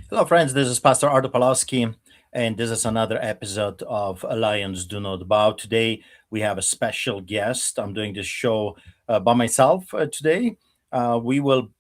Hello, friends. This is Pastor Ardo Pawlowski, and this is another episode of Lions Do Not Bow. Today, we have a special guest. I'm doing this show by myself today. We will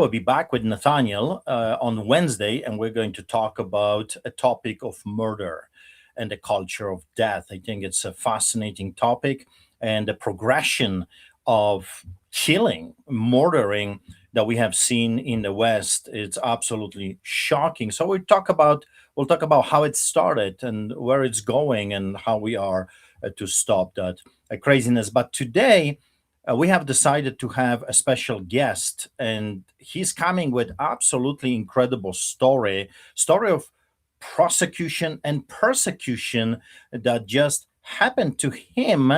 be back with Nathaniel on Wednesday, and we're going to talk about a topic of murder and the culture of death. I think it's a fascinating topic, and the progression of killing, murdering that we have seen in the West, it's absolutely shocking. So we'll talk about how it started and where it's going and how we are to stop that craziness. But today we have decided to have a special guest, and he's coming with absolutely incredible story of prosecution and persecution that just happened to him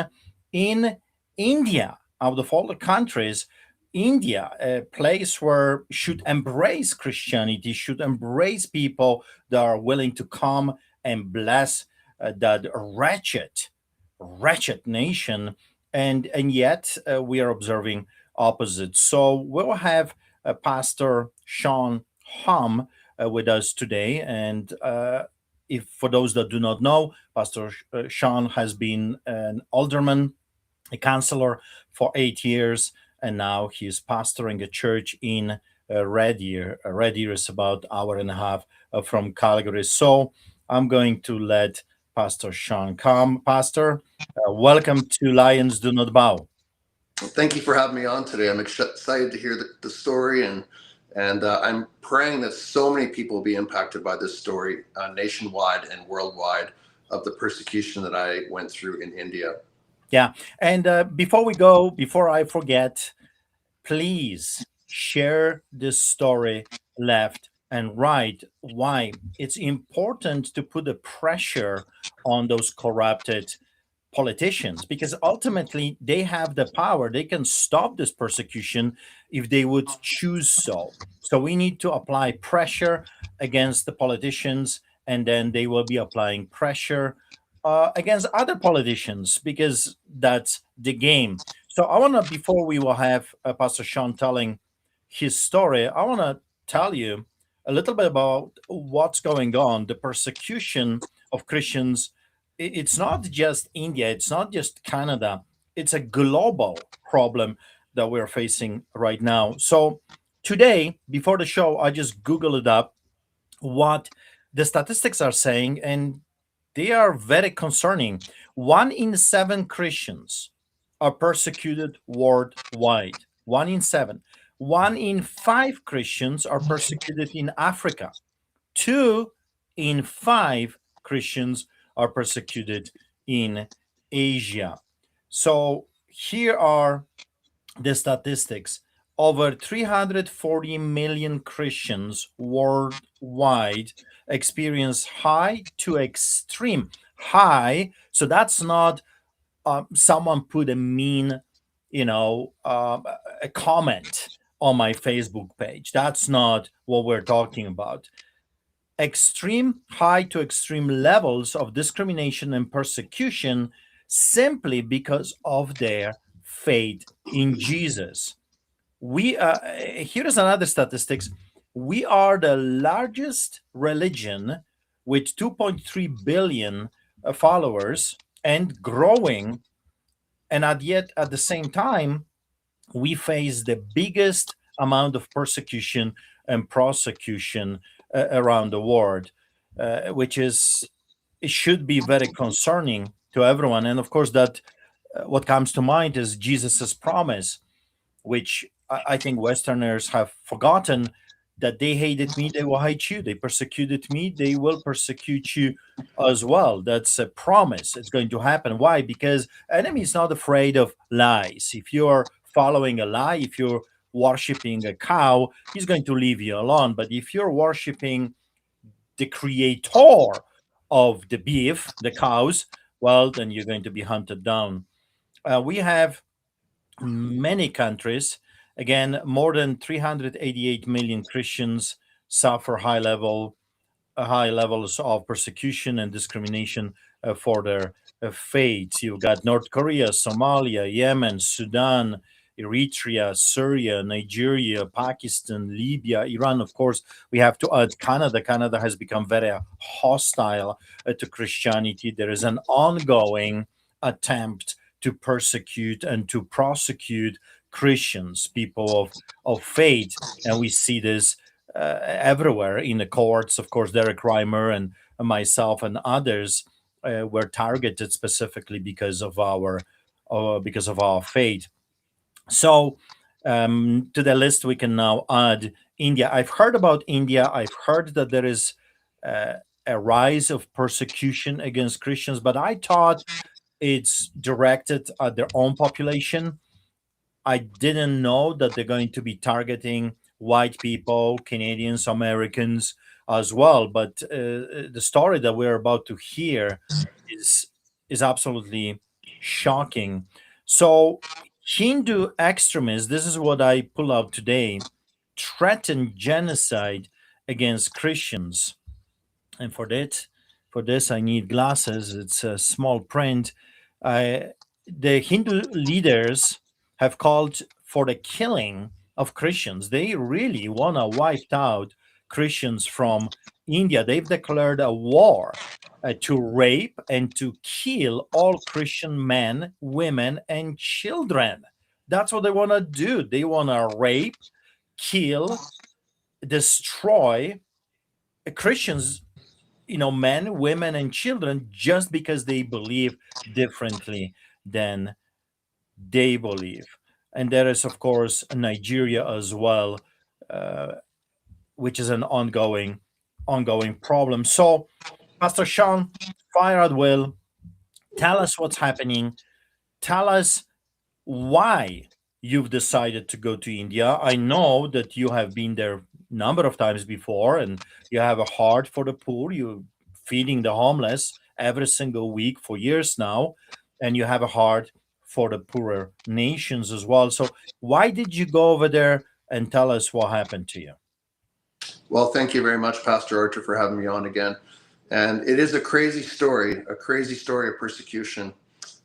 in India. Out of all the countries, India, a place where should embrace Christianity, should embrace people that are willing to come and bless that wretched nation, and yet we are observing opposites. So we'll have Pastor Shawn Hamm with us today, and if for those that do not know, Pastor Shawn has been an alderman, a counselor for 8 years, and now he's pastoring a church in Red Deer. Red Deer is about hour and a half from Calgary. So I'm going to let Pastor Shawn come. Pastor, welcome to Lions Do Not Bow. Well, thank you for having me on today. I'm excited to hear the story, and I'm praying that so many people will be impacted by this story nationwide and worldwide of the persecution that I went through in India. Yeah, and before we go, before I forget, please share this story left and right. Why? It's important to put the pressure on those corrupted politicians because ultimately they have the power. They can stop this persecution if they would choose so. So we need to apply pressure against the politicians, and then they will be applying pressure against other politicians because that's the game. So I want to, before we will have Pastor Shawn telling his story, I want to tell you a little bit about what's going on. The persecution of Christians, it's not just India, it's not just Canada, it's a global problem that we're facing right now. So today, before the show, I just Googled it up what the statistics are saying, and they are very concerning. 1 in 7 Christians are persecuted worldwide. 1 in 7. 1 in 5 Christians are persecuted in Africa. 2 in 5 Christians are persecuted in Asia. So here are the statistics. Over 340 million Christians worldwide experience high to extreme high. So that's not someone put a mean, a comment on my Facebook page. That's not what we're talking about. Extreme high to extreme levels of discrimination and persecution simply because of their faith in Jesus. We Here is another statistics. We are the largest religion with 2.3 billion followers and growing, and yet at the same time we face the biggest amount of persecution and prosecution around the world, which is it should be very concerning to everyone. And of course, that what comes to mind is Jesus's promise, which I think Westerners have forgotten, that they hated me, they will hate you. They persecuted me, they will persecute you as well. That's a promise. It's going to happen. Why? Because enemy is not afraid of lies. If you're following a lie, if you're worshiping a cow, he's going to leave you alone. But if you're worshiping the creator of the beef, the cows, well, then you're going to be hunted down. We have many countries. Again, more than 388 million Christians suffer high levels of persecution and discrimination for their faith. You've got North Korea, Somalia, Yemen, Sudan, Eritrea, Syria, Nigeria, Pakistan, Libya, Iran. Of course, we have to add Canada. Canada has become very hostile to Christianity. There is an ongoing attempt to persecute and to prosecute Christians, people of faith, and we see this everywhere in the courts. Of course, Derek Reimer and myself and others were targeted specifically because of our faith. So to the list we can now add India. I've heard about India. I've heard that there is uh, a rise of persecution against Christians, but I thought it's directed at their own population. I didn't know that they're going to be targeting white people, Canadians, Americans as well. But the story that we're about to hear is is absolutely shocking. So, Hindu extremists, this is what I pull out today, threaten genocide against Christians, and for this I need glasses. It's a small print. uh, the Hindu leaders have called for the killing of Christians. They really want to wipe out Christians from India. They've declared a war to rape and to kill all Christian men, women, and children. That's what they want to do. They want to rape, kill, destroy Christians, men, women, and children, just because they believe differently than they believe. And there is, of course, Nigeria as well, uh, which is an ongoing problem. So, Pastor Sean, fire at will, tell us what's happening. Tell us why you've decided to go to India. I know that you have been there number of times before, and you have a heart for the poor. You're feeding the homeless every single week for years now, and you have a heart for the poorer nations as well. So why did you go over there, and tell us what happened to you? Well, thank you very much, Pastor Archer, for having me on again. And it is a crazy story of persecution.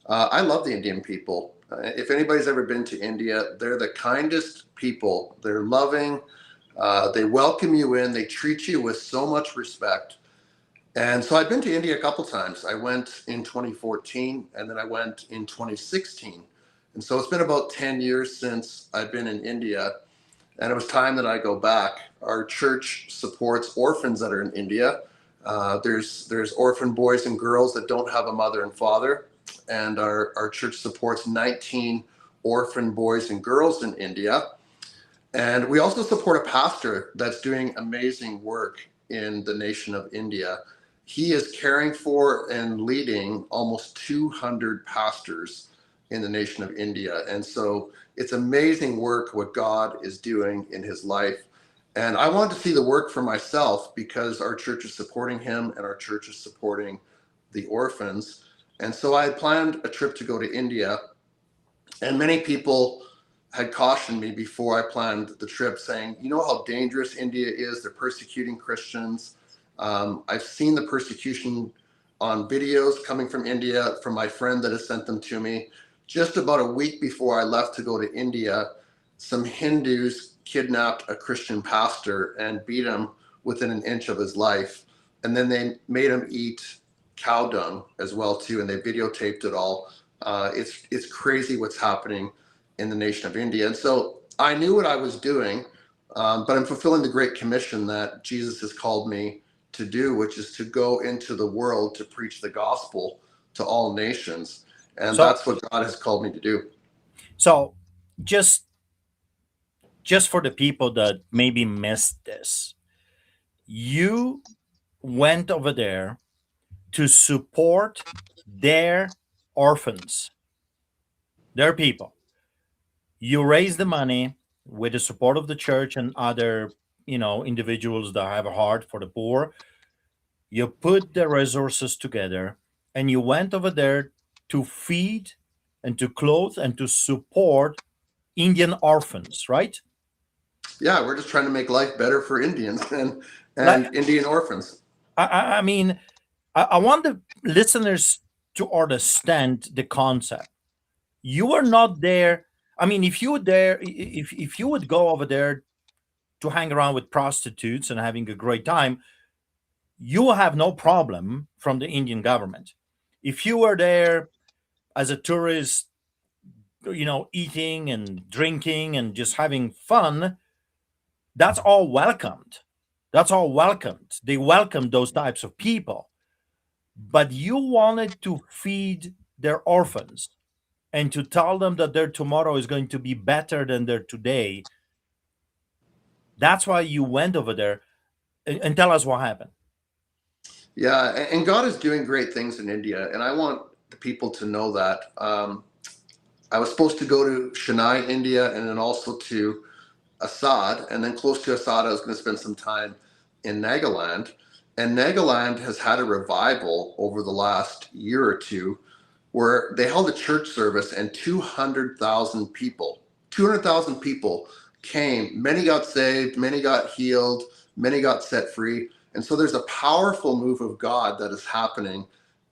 I love the Indian people. If anybody's ever been to India, they're the kindest people. They're loving. They welcome you in. They treat you with so much respect. And so I've been to India a couple times. I went in 2014 and then I went in 2016. And so it's been about 10 years since I've been in India. And it was time that I go back. Our church supports orphans that are in India. There's orphan boys and girls that don't have a mother and father, and our church supports 19 orphan boys and girls in India. And we also support a pastor that's doing amazing work in the nation of India. He is caring for and leading almost 200 pastors in the nation of India. And so it's amazing work what God is doing in his life. And I wanted to see the work for myself because our church is supporting him and our church is supporting the orphans. And so I had planned a trip to go to India. And many people had cautioned me before I planned the trip, saying, you know how dangerous India is? They're persecuting Christians. I've seen the persecution on videos coming from India from my friend that has sent them to me. Just about a week before I left to go to India, some Hindus kidnapped a Christian pastor and beat him within an inch of his life. And then they made him eat cow dung as well too, and they videotaped it all. It's crazy what's happening in the nation of India. And so I knew what I was doing, but I'm fulfilling the Great Commission that Jesus has called me to do, which is to go into the world to preach the gospel to all nations. And So, that's what God has called me to do. so just just for the people that maybe missed this, you went over there to support their orphans, their people. You raise the money with the support of the church and other, individuals that have a heart for the poor. You put the resources together and you went over there to feed and to clothe and to support Indian orphans, right? Yeah, we're just trying to make life better for Indians Like, and Indian orphans. I mean, I want the listeners to understand the concept. You are not there. I mean, if you would go over there to hang around with prostitutes and having a great time, you will have no problem from the Indian government. If you were there as a tourist, eating and drinking and just having fun, that's all welcomed. That's all welcomed. They welcome those types of people. But you wanted to feed their orphans and to tell them that their tomorrow is going to be better than their today. That's why you went over there, and tell us what happened. Yeah, and God is doing great things in India, and I want the people to know that. I was supposed to go to Chennai, India, and then also to Assad, and then close to Assad, I was going to spend some time in Nagaland. And Nagaland has had a revival over the last year or two where they held a church service and 200,000 people came. Many got saved, many got healed, many got set free. And so there's a powerful move of God that is happening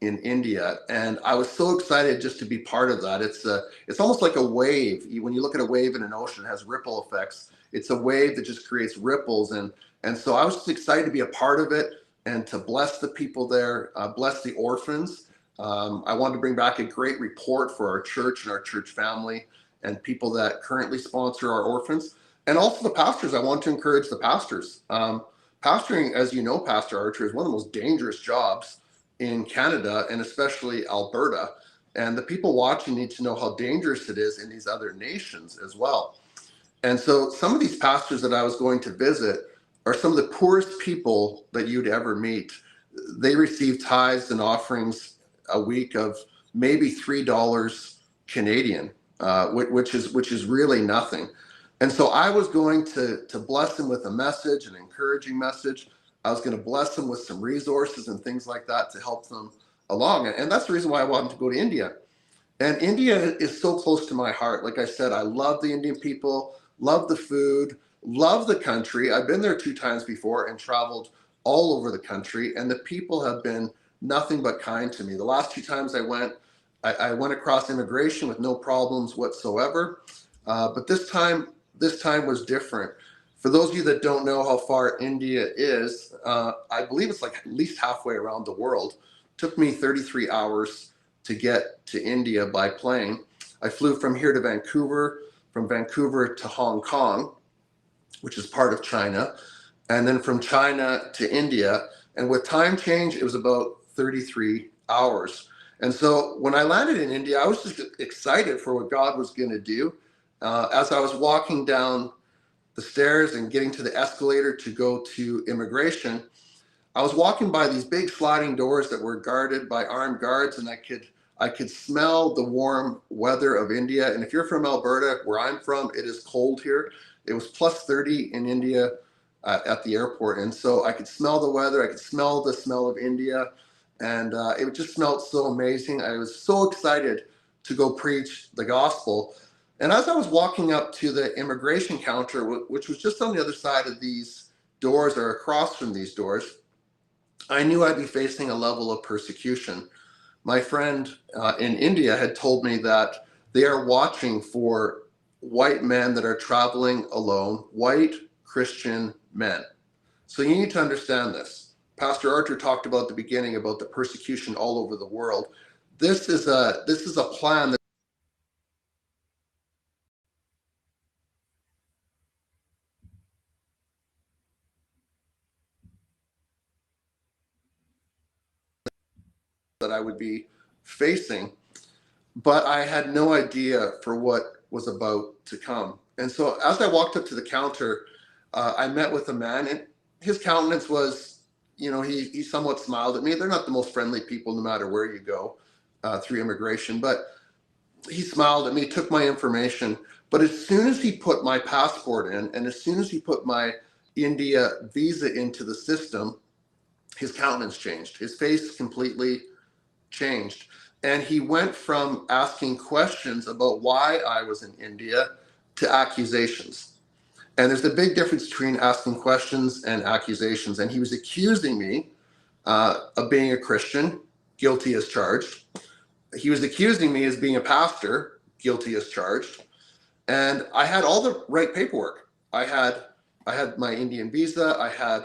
in India. And I was so excited just to be part of that. It's almost like a wave. When you look at a wave in an ocean, it has ripple effects. It's a wave that just creates ripples. And so I was just excited to be a part of it and to bless the people there, bless the orphans. I wanted to bring back a great report for our church and our church family and people that currently sponsor our orphans. And also the pastors. I want to encourage the pastors. Pastoring, as you know, Pastor Archer, is one of the most dangerous jobs in Canada and especially Alberta. And the people watching need to know how dangerous it is in these other nations as well. And so some of these pastors that I was going to visit are some of the poorest people that you'd ever meet. They receive tithes and offerings a week of maybe $3 Canadian, which is really nothing. And so I was going to bless them with a message, an encouraging message. I was going to bless them with some resources and things like that to help them along. And that's the reason why I wanted to go to India. And India is so close to my heart. Like I said, I love the Indian people, love the food, love the country. I've been there 2 times before and traveled all over the country, and the people have been nothing but kind to me. The last 2 times I went, I went across immigration with no problems whatsoever. But this time was different. For those of you that don't know how far India is, I believe it's like at least halfway around the world. It took me 33 hours to get to India by plane. I flew from here to Vancouver, from Vancouver to Hong Kong, which is part of China, and then from China to India. And with time change, it was about 33 hours. And so when I landed in India, I was just excited for what God was going to do. As I was walking down the stairs and getting to the escalator to go to immigration, I was walking by these big sliding doors that were guarded by armed guards, and I could smell the warm weather of India. And if you're from Alberta, where I'm from, it is cold here. It was plus 30 in India at the airport, and so I could smell the weather. I could smell the smell of India, and it just smelled so amazing. I was so excited to go preach the gospel. And as I was walking up to the immigration counter, which was just on the other side of these doors or across from these doors, I knew I'd be facing a level of persecution. My friend in India had told me that they are watching for white men that are traveling alone, white Christian men. So you need to understand this. Pastor Archer talked about the beginning about the persecution all over the world. This is a plan that I would be facing, but I had no idea for what was about to come. And so as I walked up to the counter, I met with a man, and his countenance was, he somewhat smiled at me. They're not the most friendly people, no matter where you go through immigration, but he smiled at me, took my information. But as soon as he put my passport in, and as soon as he put my India visa into the system, his countenance changed. His face completely changed. And he went from asking questions about why I was in India to accusations. And there's a big difference between asking questions and accusations. And he was accusing me of being a Christian, guilty as charged. He was accusing me as being a pastor, guilty as charged. and I had all the right paperwork. I had my Indian visa. I had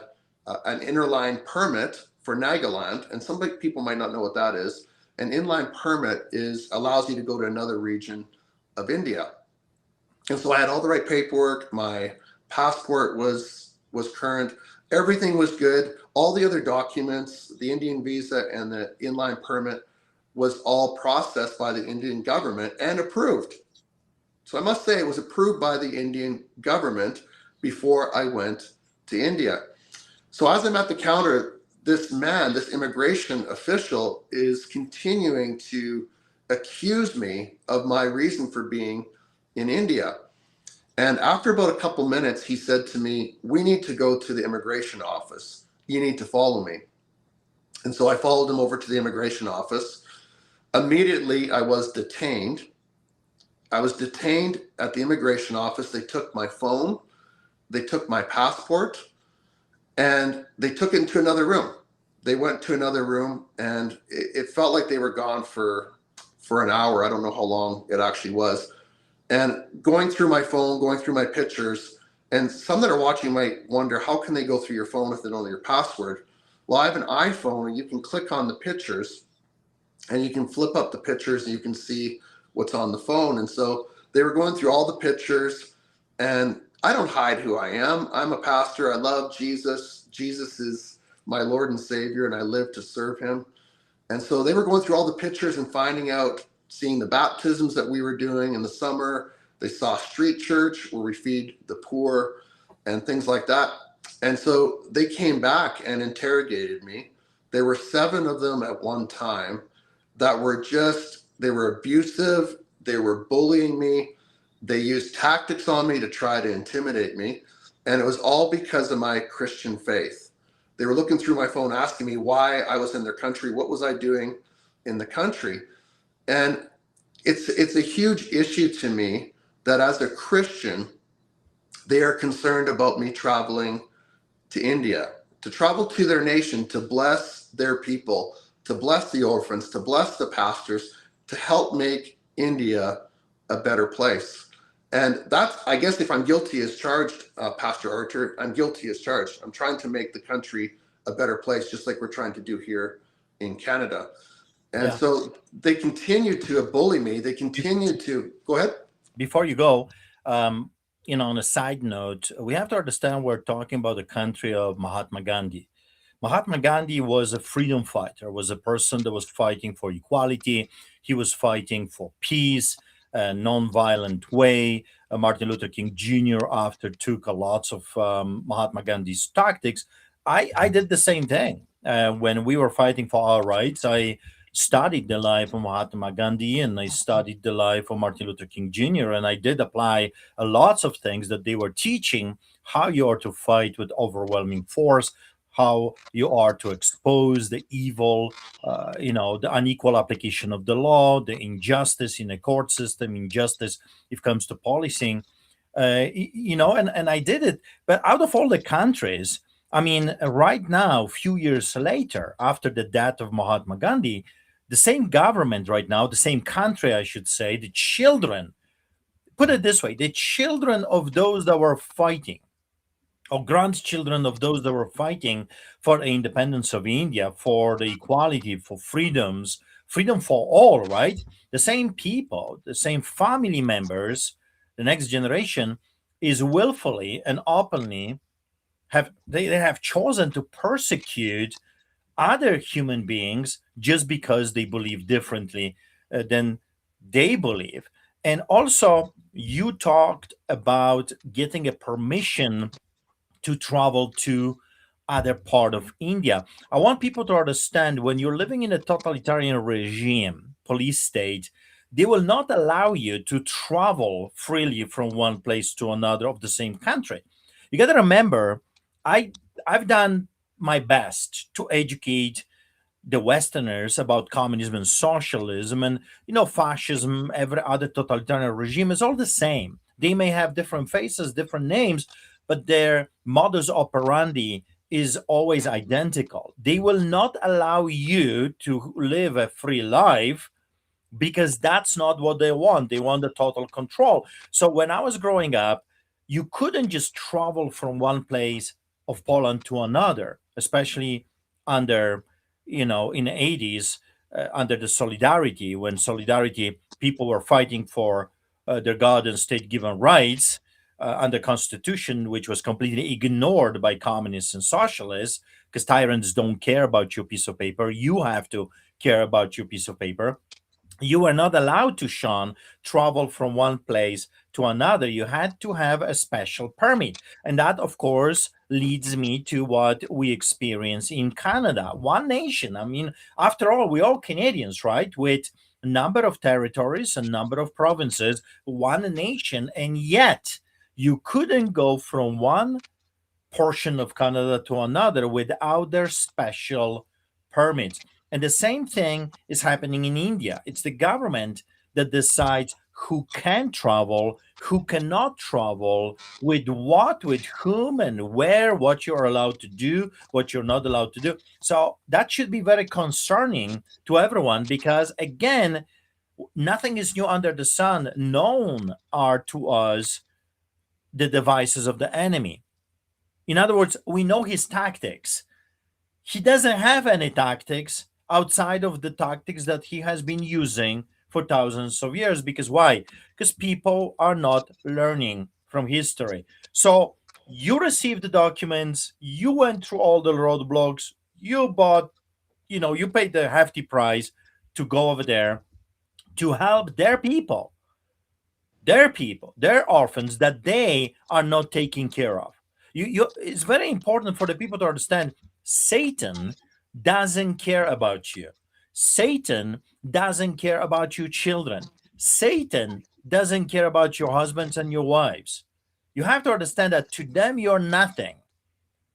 an interline permit for Nagaland, and some people might not know what that is. An inline permit is allows you to go to another region of India, and so I had all the right paperwork. My passport was current. Everything was good. All the other documents, the Indian visa and the inline permit, was all processed by the Indian government and approved. So I must say it was approved by the Indian government before I went to India. So as I'm at the counter, this man, this immigration official, is continuing to accuse me of my reason for being in India. And after about a couple minutes, he said to me, "We need to go to the immigration office. You need to follow me." And so I followed him over to the immigration office. Immediately, I was detained. I was detained at the immigration office. They took my phone, they took my passport, and they took it into another room. They went to another room, and it felt like they were gone for an hour. I don't know how long it actually was. And going through my phone, going through my pictures, and some that are watching might wonder, how can they go through your phone if they don't know your password? Well, I have an iPhone, and you can click on the pictures, and you can flip up the pictures, and you can see what's on the phone. And so they were going through all the pictures, and I don't hide who I am. I'm a pastor. I love Jesus. Jesus is my Lord and Savior, and I live to serve him. And so they were going through all the pictures and finding out, seeing the baptisms that we were doing in the summer. They saw street church where we feed the poor and things like that. And so they came back and interrogated me. There were 7 of them at one time that were just, they were abusive. They were bullying me. They used tactics on me to try to intimidate me. And it was all because of my Christian faith. They were looking through my phone, asking me why I was in their country. What was I doing in the country? And it's a huge issue to me that as a Christian, they are concerned about me traveling to India, to travel to their nation, to bless their people, to bless the orphans, to bless the pastors, to help make India a better place. And that's, I guess, if I'm guilty as charged, Pastor Archer, I'm guilty as charged. I'm trying to make the country a better place, just like we're trying to do here in Canada. And Yeah. so they continue to bully me. They continue to go ahead. Before you go, um, on a side note, we have to understand we're talking about the country of Mahatma Gandhi. Mahatma Gandhi was a freedom fighter, was a person that was fighting for equality. He was fighting for peace, a non-violent way. Martin Luther King Jr. after took a lots of Mahatma Gandhi's tactics. I did the same thing. When we were fighting for our rights, I studied the life of Mahatma Gandhi and I studied the life of Martin Luther King Jr. And I did apply a lots of things that they were teaching, how you are to fight with overwhelming force, how you are to expose the evil, the unequal application of the law, the injustice in the court system, injustice if it comes to policing, and I did it. But out of all the countries, I mean, right now, a few years later, after the death of Mahatma Gandhi, the same government right now, the same country, I should say, the children, put it this way, the children of those that were fighting or grandchildren of those that were fighting for the independence of India, for the equality, for freedoms, freedom for all, right? The same people, the same family members, the next generation is willfully and openly they have chosen to persecute other human beings just because they believe differently than they believe. And also, you talked about getting a permission to travel to other part of India. I want people to understand when you're living in a totalitarian regime, police state, they will not allow you to travel freely from one place to another of the same country. You got to remember, I I've done my best to educate the Westerners about communism and socialism and fascism, every other totalitarian regime is all the same. They may have different faces, different names, but their modus operandi is always identical. They will not allow you to live a free life because that's not what they want. They want the total control. So when I was growing up, you couldn't just travel from one place of Poland to another, especially under, in the 80s, under the Solidarity, when Solidarity people were fighting for their God and state given rights under Constitution, which was completely ignored by communists and socialists, because tyrants don't care about your piece of paper. You have to care about your piece of paper. You were not allowed to, Sean, travel from one place to another. You had to have a special permit. And that, of course, leads me to what we experience in Canada. One nation. I mean, after all, we're all Canadians, right? With a number of territories, a number of provinces, one nation. And yet, you couldn't go from one portion of Canada to another without their special permits. And the same thing is happening in India. It's the government that decides who can travel, who cannot travel, with what, with whom, and where, what you're allowed to do, what you're not allowed to do. So that should be very concerning to everyone because, again, nothing is new under the sun. Known are to us the devices of the enemy. In other words, we know his tactics. He doesn't have any tactics outside of the tactics that he has been using for thousands of years. Because why? Because people are not learning from history. So you received the documents, you went through all the roadblocks, you bought, you paid the hefty price to go over there to help their orphans that they are not taking care of. It's very important for the people to understand Satan doesn't care about you. Satan doesn't care about your children. Satan doesn't care about your husbands and your wives. You have to understand that to them, you're nothing.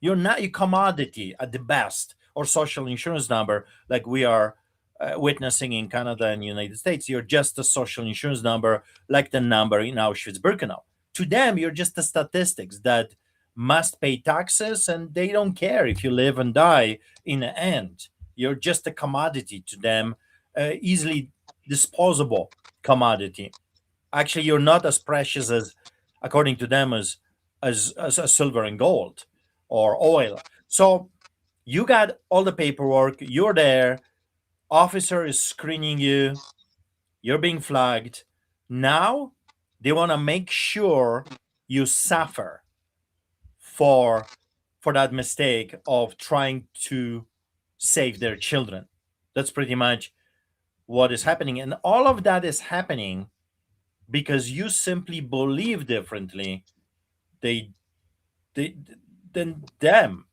You're not a commodity at the best, or social insurance number, like we are witnessing in Canada and United States. You're just a social insurance number, like the number in Auschwitz-Birkenau. To them, you're just a statistics that must pay taxes, and they don't care if you live and die in the end. You're just a commodity to them, easily disposable commodity. Actually, you're not as precious as, according to them, as silver and gold or oil. So you got all the paperwork, you're there, officer is screening you, you're being flagged. Now they want to make sure you suffer for for that mistake of trying to save their children. That's pretty much what is happening, and all of that is happening because you simply believe differently they, they than them.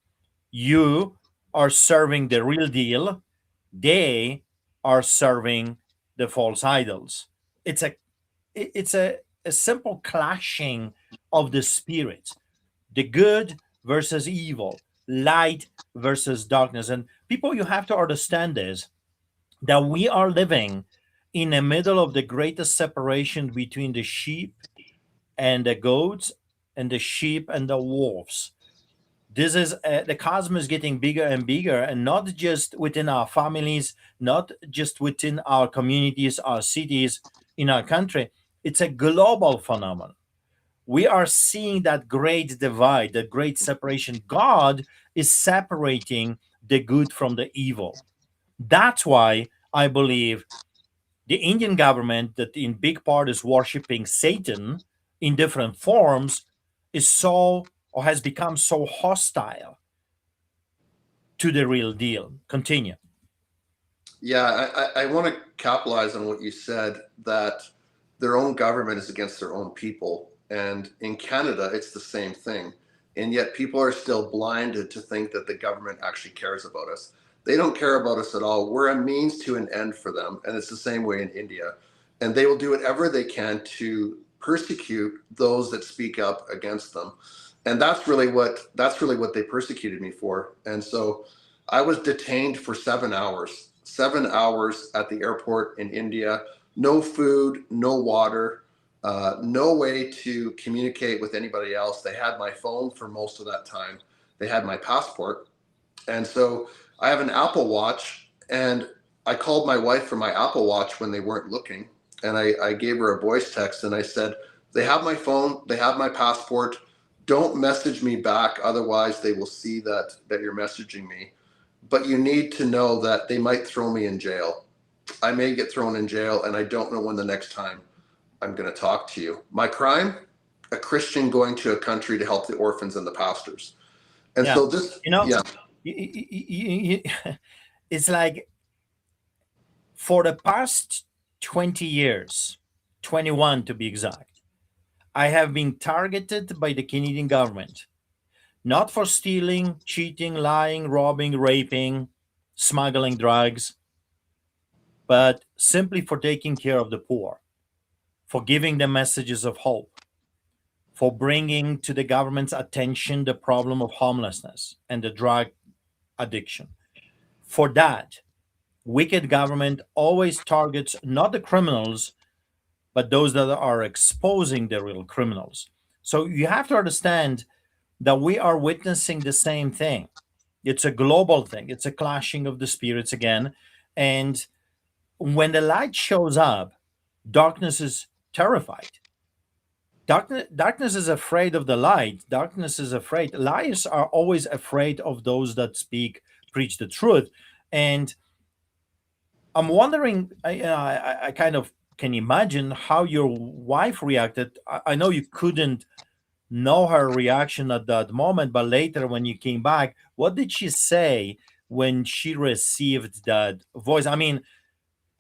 You are serving the real deal, they are serving the false idols. It's a simple clashing of the spirits, the good versus evil, light versus darkness. And people, you have to understand this, that we are living in the middle of the greatest separation between the sheep and the goats, and the sheep and the wolves. This is the cosmos getting bigger and bigger, and not just within our families, not just within our communities, our cities, in our country. It's a global phenomenon. We are seeing that great divide, that great separation. God is separating the good from the evil. That's why I believe the Indian government, that in big part is worshiping Satan in different forms, is so, or has become so hostile to the real deal. Continue. Yeah, I want to capitalize on what you said, that their own government is against their own people. And in Canada, it's the same thing. And yet people are still blinded to think that the government actually cares about us. They don't care about us at all. We're a means to an end for them. And it's the same way in India. And they will do whatever they can to persecute those that speak up against them. And that's really what they persecuted me for. And so I was detained for 7 hours, 7 hours at the airport in India. No food, no water, no way to communicate with anybody else. They had my phone for most of that time. They had my passport. And so I have an Apple Watch, and I called my wife from my Apple Watch when they weren't looking, and I gave her a voice text, and I said, "They have my phone, they have my passport. Don't message me back, otherwise they will see that you're messaging me. But you need to know that they might throw me in jail. I may get thrown in jail, and I don't know when the next time I'm going to talk to you. My crime? A Christian going to a country to help the orphans and the pastors." And Yeah. so this, You know, yeah, it's like for the past 20 years, 21 to be exact, I have been targeted by the Canadian government, not for stealing, cheating, lying, robbing, raping, smuggling drugs, but simply for taking care of the poor, for giving them messages of hope, for bringing to the government's attention the problem of homelessness and the drug addiction. For that, wicked government always targets not the criminals, but those that are exposing the real criminals. So you have to understand that we are witnessing the same thing. It's a global thing, it's a clashing of the spirits again. And when the light shows up, darkness is terrified. Darkness is afraid of the light. Darkness is afraid. Liars are always afraid of those that speak, preach the truth. And I'm wondering, I kind of can imagine how your wife reacted. I know you couldn't know her reaction at that moment, but later when you came back, what did she say when she received that voice? I mean,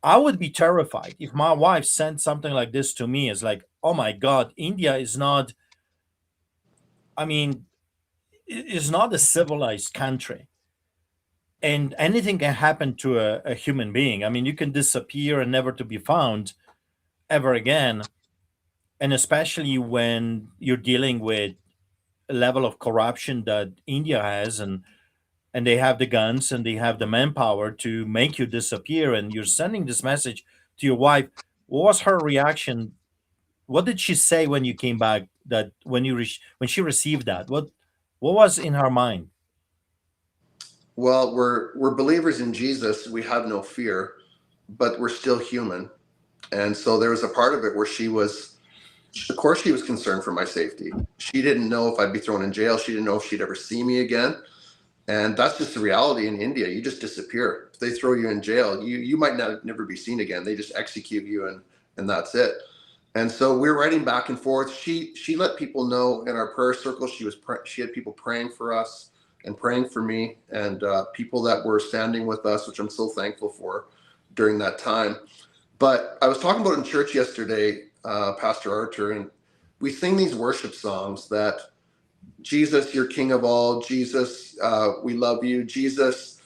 I would be terrified if my wife sent something like this to me. It's like, oh my God, India is not, I mean, is not a civilized country. And anything can happen to a human being. I mean, you can disappear and never to be found ever again. And especially when you're dealing with a level of corruption that India has, and they have the guns and they have the manpower to make you disappear, and you're sending this message to your wife. What was her reaction? What did she say when you came back? That when when she received that, what was in her mind? well, we're believers in Jesus. We have no fear, but we're still human. And so there was a part of it where she was, of course, she was concerned for my safety. She didn't know if I'd be thrown in jail. She didn't know if she'd ever see me again. And that's just the reality in India. You just disappear. If they throw you in jail, you might not never be seen again. They just execute you, and that's it. And so we're writing back and forth. She let people know in our prayer circle. She had people praying for us and praying for me, and people that were standing with us, which I'm so thankful for during that time. But I was talking about in church yesterday, Pastor Archer, and we sing these worship songs that Jesus, you're King of all. Jesus, we love you. Jesus,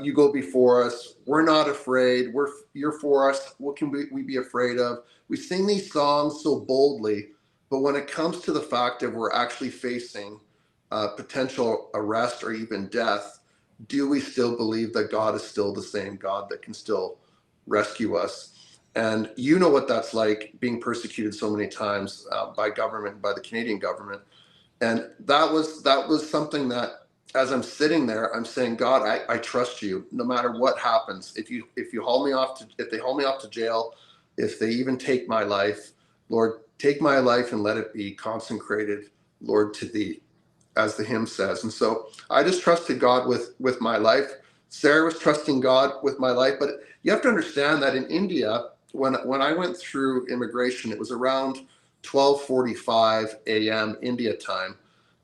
you go before us. We're not afraid. You're for us. What can we be afraid of? We sing these songs so boldly, but when it comes to the fact that we're actually facing potential arrest or even death, do we still believe that God is still the same God that can still rescue us? And you know what that's like, being persecuted so many times by government, by the Canadian government. And that was something that, as I'm sitting there, I'm saying, God, I trust you no matter what happens. If you haul me off to if they haul me off to jail, if they even take my life, Lord, take my life and let it be consecrated, Lord, to thee, as the hymn says. And so I just trusted God with my life. Sarah was trusting God with my life. But you have to understand that in India, when I went through immigration, it was around 12:45 a.m. India time,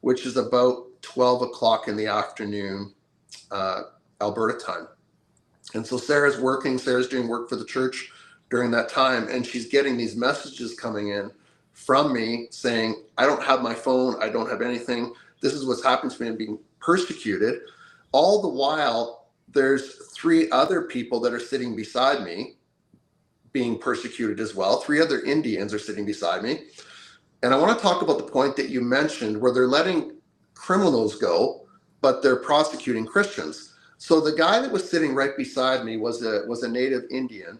which is about 12 o'clock in the afternoon, uh, Alberta time. And so Sarah's doing work for the church during that time, and she's getting these messages coming in from me saying, I don't have my phone, I don't have anything. This is what's happened to me. I'm being persecuted. All the while, there's three other people that are sitting beside me being persecuted as well. Three other Indians are sitting beside me. And I want to talk about the point that you mentioned where they're letting criminals go, but they're prosecuting Christians. So the guy that was sitting right beside me was a native Indian.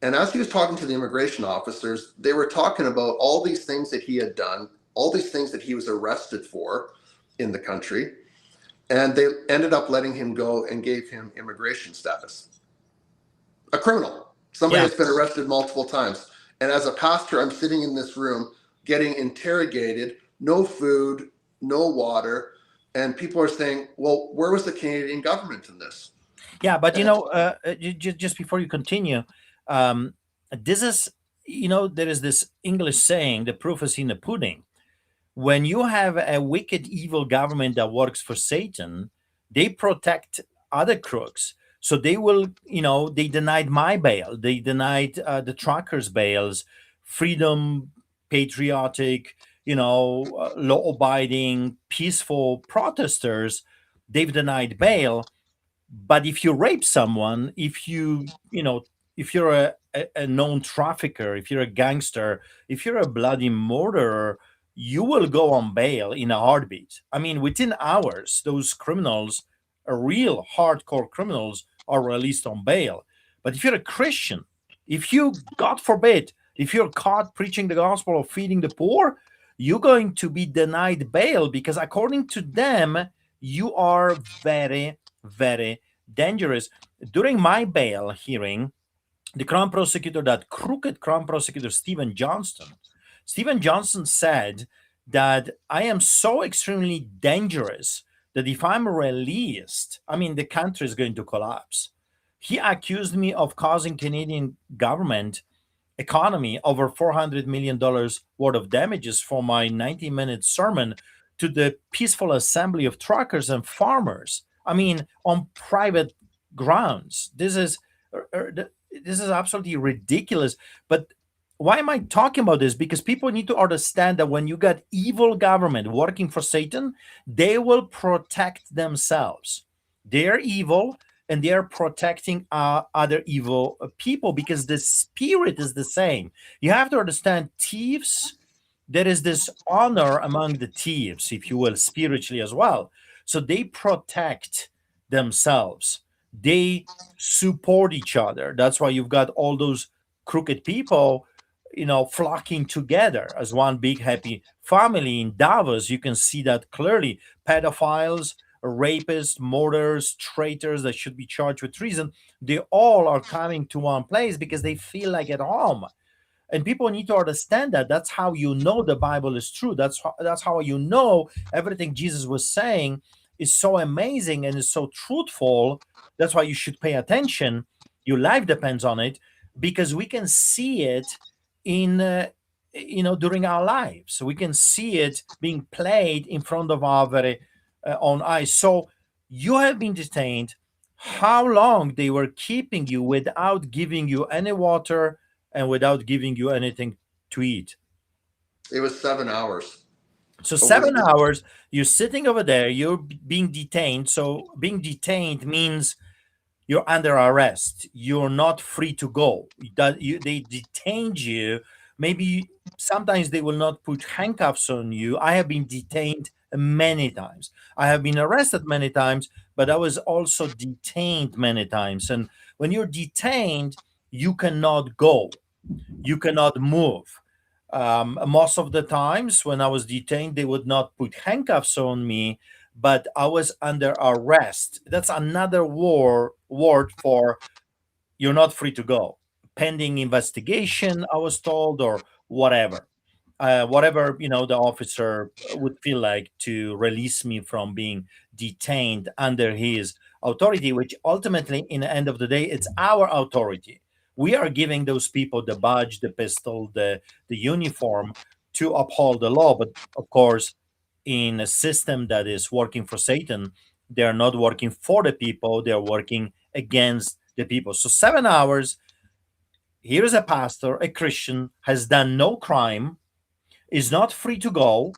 And as he was talking to the immigration officers, they were talking about all these things that he had done, all these things that he was arrested for in the country. And they ended up letting him go and gave him immigration status. a criminal, somebody Yeah. that's been arrested multiple times. And as a pastor, I'm sitting in this room getting interrogated, no food, no water. And people are saying, well, where was the Canadian government in this? Yeah, but And just before you continue, um, this is, there is this English saying, the proof is in the pudding. When you have a wicked, evil government that works for Satan, they protect other crooks. So they will, they denied my bail. They denied the truckers' bails, freedom, patriotic, law abiding, peaceful protesters. They've denied bail. But if you rape someone, if you're a known trafficker, if you're a gangster, if you're a bloody murderer, you will go on bail in a heartbeat. I mean, within hours, those criminals, real hardcore criminals, are released on bail. But if you're a Christian, if you, God forbid, if you're caught preaching the gospel or feeding the poor, you're going to be denied bail because according to them, you are very, very dangerous. During my bail hearing, the crown prosecutor, that crooked crown prosecutor, Stephen Johnston said that I am so extremely dangerous that if I'm released, I mean, the country is going to collapse. He accused me of causing Canadian government economy over $400 million worth of damages for my 90-minute sermon to the peaceful assembly of truckers and farmers. I mean, on private grounds. This is absolutely ridiculous. But why am I talking about this? Because people need to understand that when you got evil government working for Satan, they will protect themselves. They're evil and they're protecting other evil people because the spirit is the same. You have to understand, thieves, there is this honor among the thieves, if you will, spiritually as well. So they protect themselves, they support each other. That's why you've got all those crooked people, flocking together as one big happy family in Davos. You can see that clearly. Pedophiles, rapists, murderers, traitors that should be charged with treason, they all are coming to one place because they feel like at home. And people need to understand that. That's how you know the Bible is true. That's how you know everything Jesus was saying is so amazing and is so truthful. That's why you should pay attention. Your life depends on it because we can see it in during our lives. So we can see it being played in front of our very own eyes. So you have been detained. How long they were keeping you without giving you any water and without giving you anything to eat? it was 7 hours So over 7 hours, you're sitting over there, you're being detained. So being detained means you're under arrest. You're not free to go. They detained you. Maybe sometimes they will not put handcuffs on you. I have been detained many times. I have been arrested many times, but I was also detained many times. And when you're detained, you cannot go, you cannot move. Most of the times when I was detained, they would not put handcuffs on me, but I was under arrest. That's another word for you're not free to go. Pending investigation, I was told, or whatever. Whatever the officer would feel like to release me from being detained under his authority, which ultimately in the end of the day it's our authority. We are giving those people the badge, the pistol, the uniform to uphold the law. But of course, in a system that is working for Satan, they are not working for the people, they're working against the people. So 7 hours, here is a pastor, a Christian, has done no crime, is not free to go,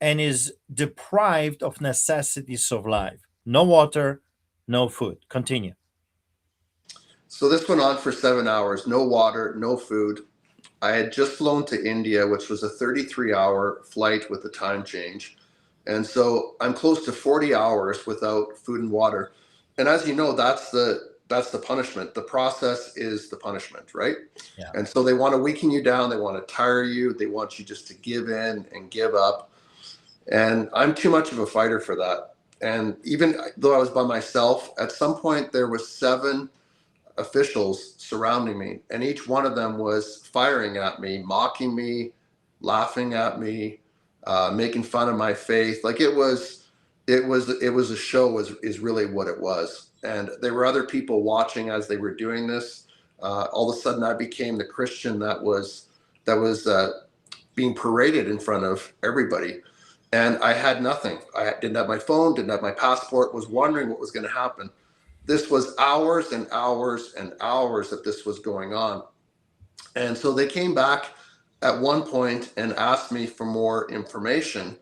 and is deprived of necessities of life. No water, no food. Continue. So this went on for 7 hours, no water, no food. I had just flown to India, which was a 33-hour flight with a time change. And so I'm close to 40 hours without food and water. And as you know, that's the punishment. The process is the punishment, right? Yeah. And so they want to weaken you down, they want to tire you, they want you just to give in and give up. And I'm too much of a fighter for that. And even though I was by myself, at some point there was seven officials surrounding me, and each one of them was firing at me, mocking me, laughing at me, making fun of my faith. Like it was a show. Was is really what it was. And there were other people watching as they were doing this. All of a sudden, I became the Christian that was being paraded in front of everybody. And I had nothing. I didn't have my phone, didn't have my passport, was wondering what was going to happen. This was hours and hours and hours that this was going on. And so they came back at one point and asked me for more information.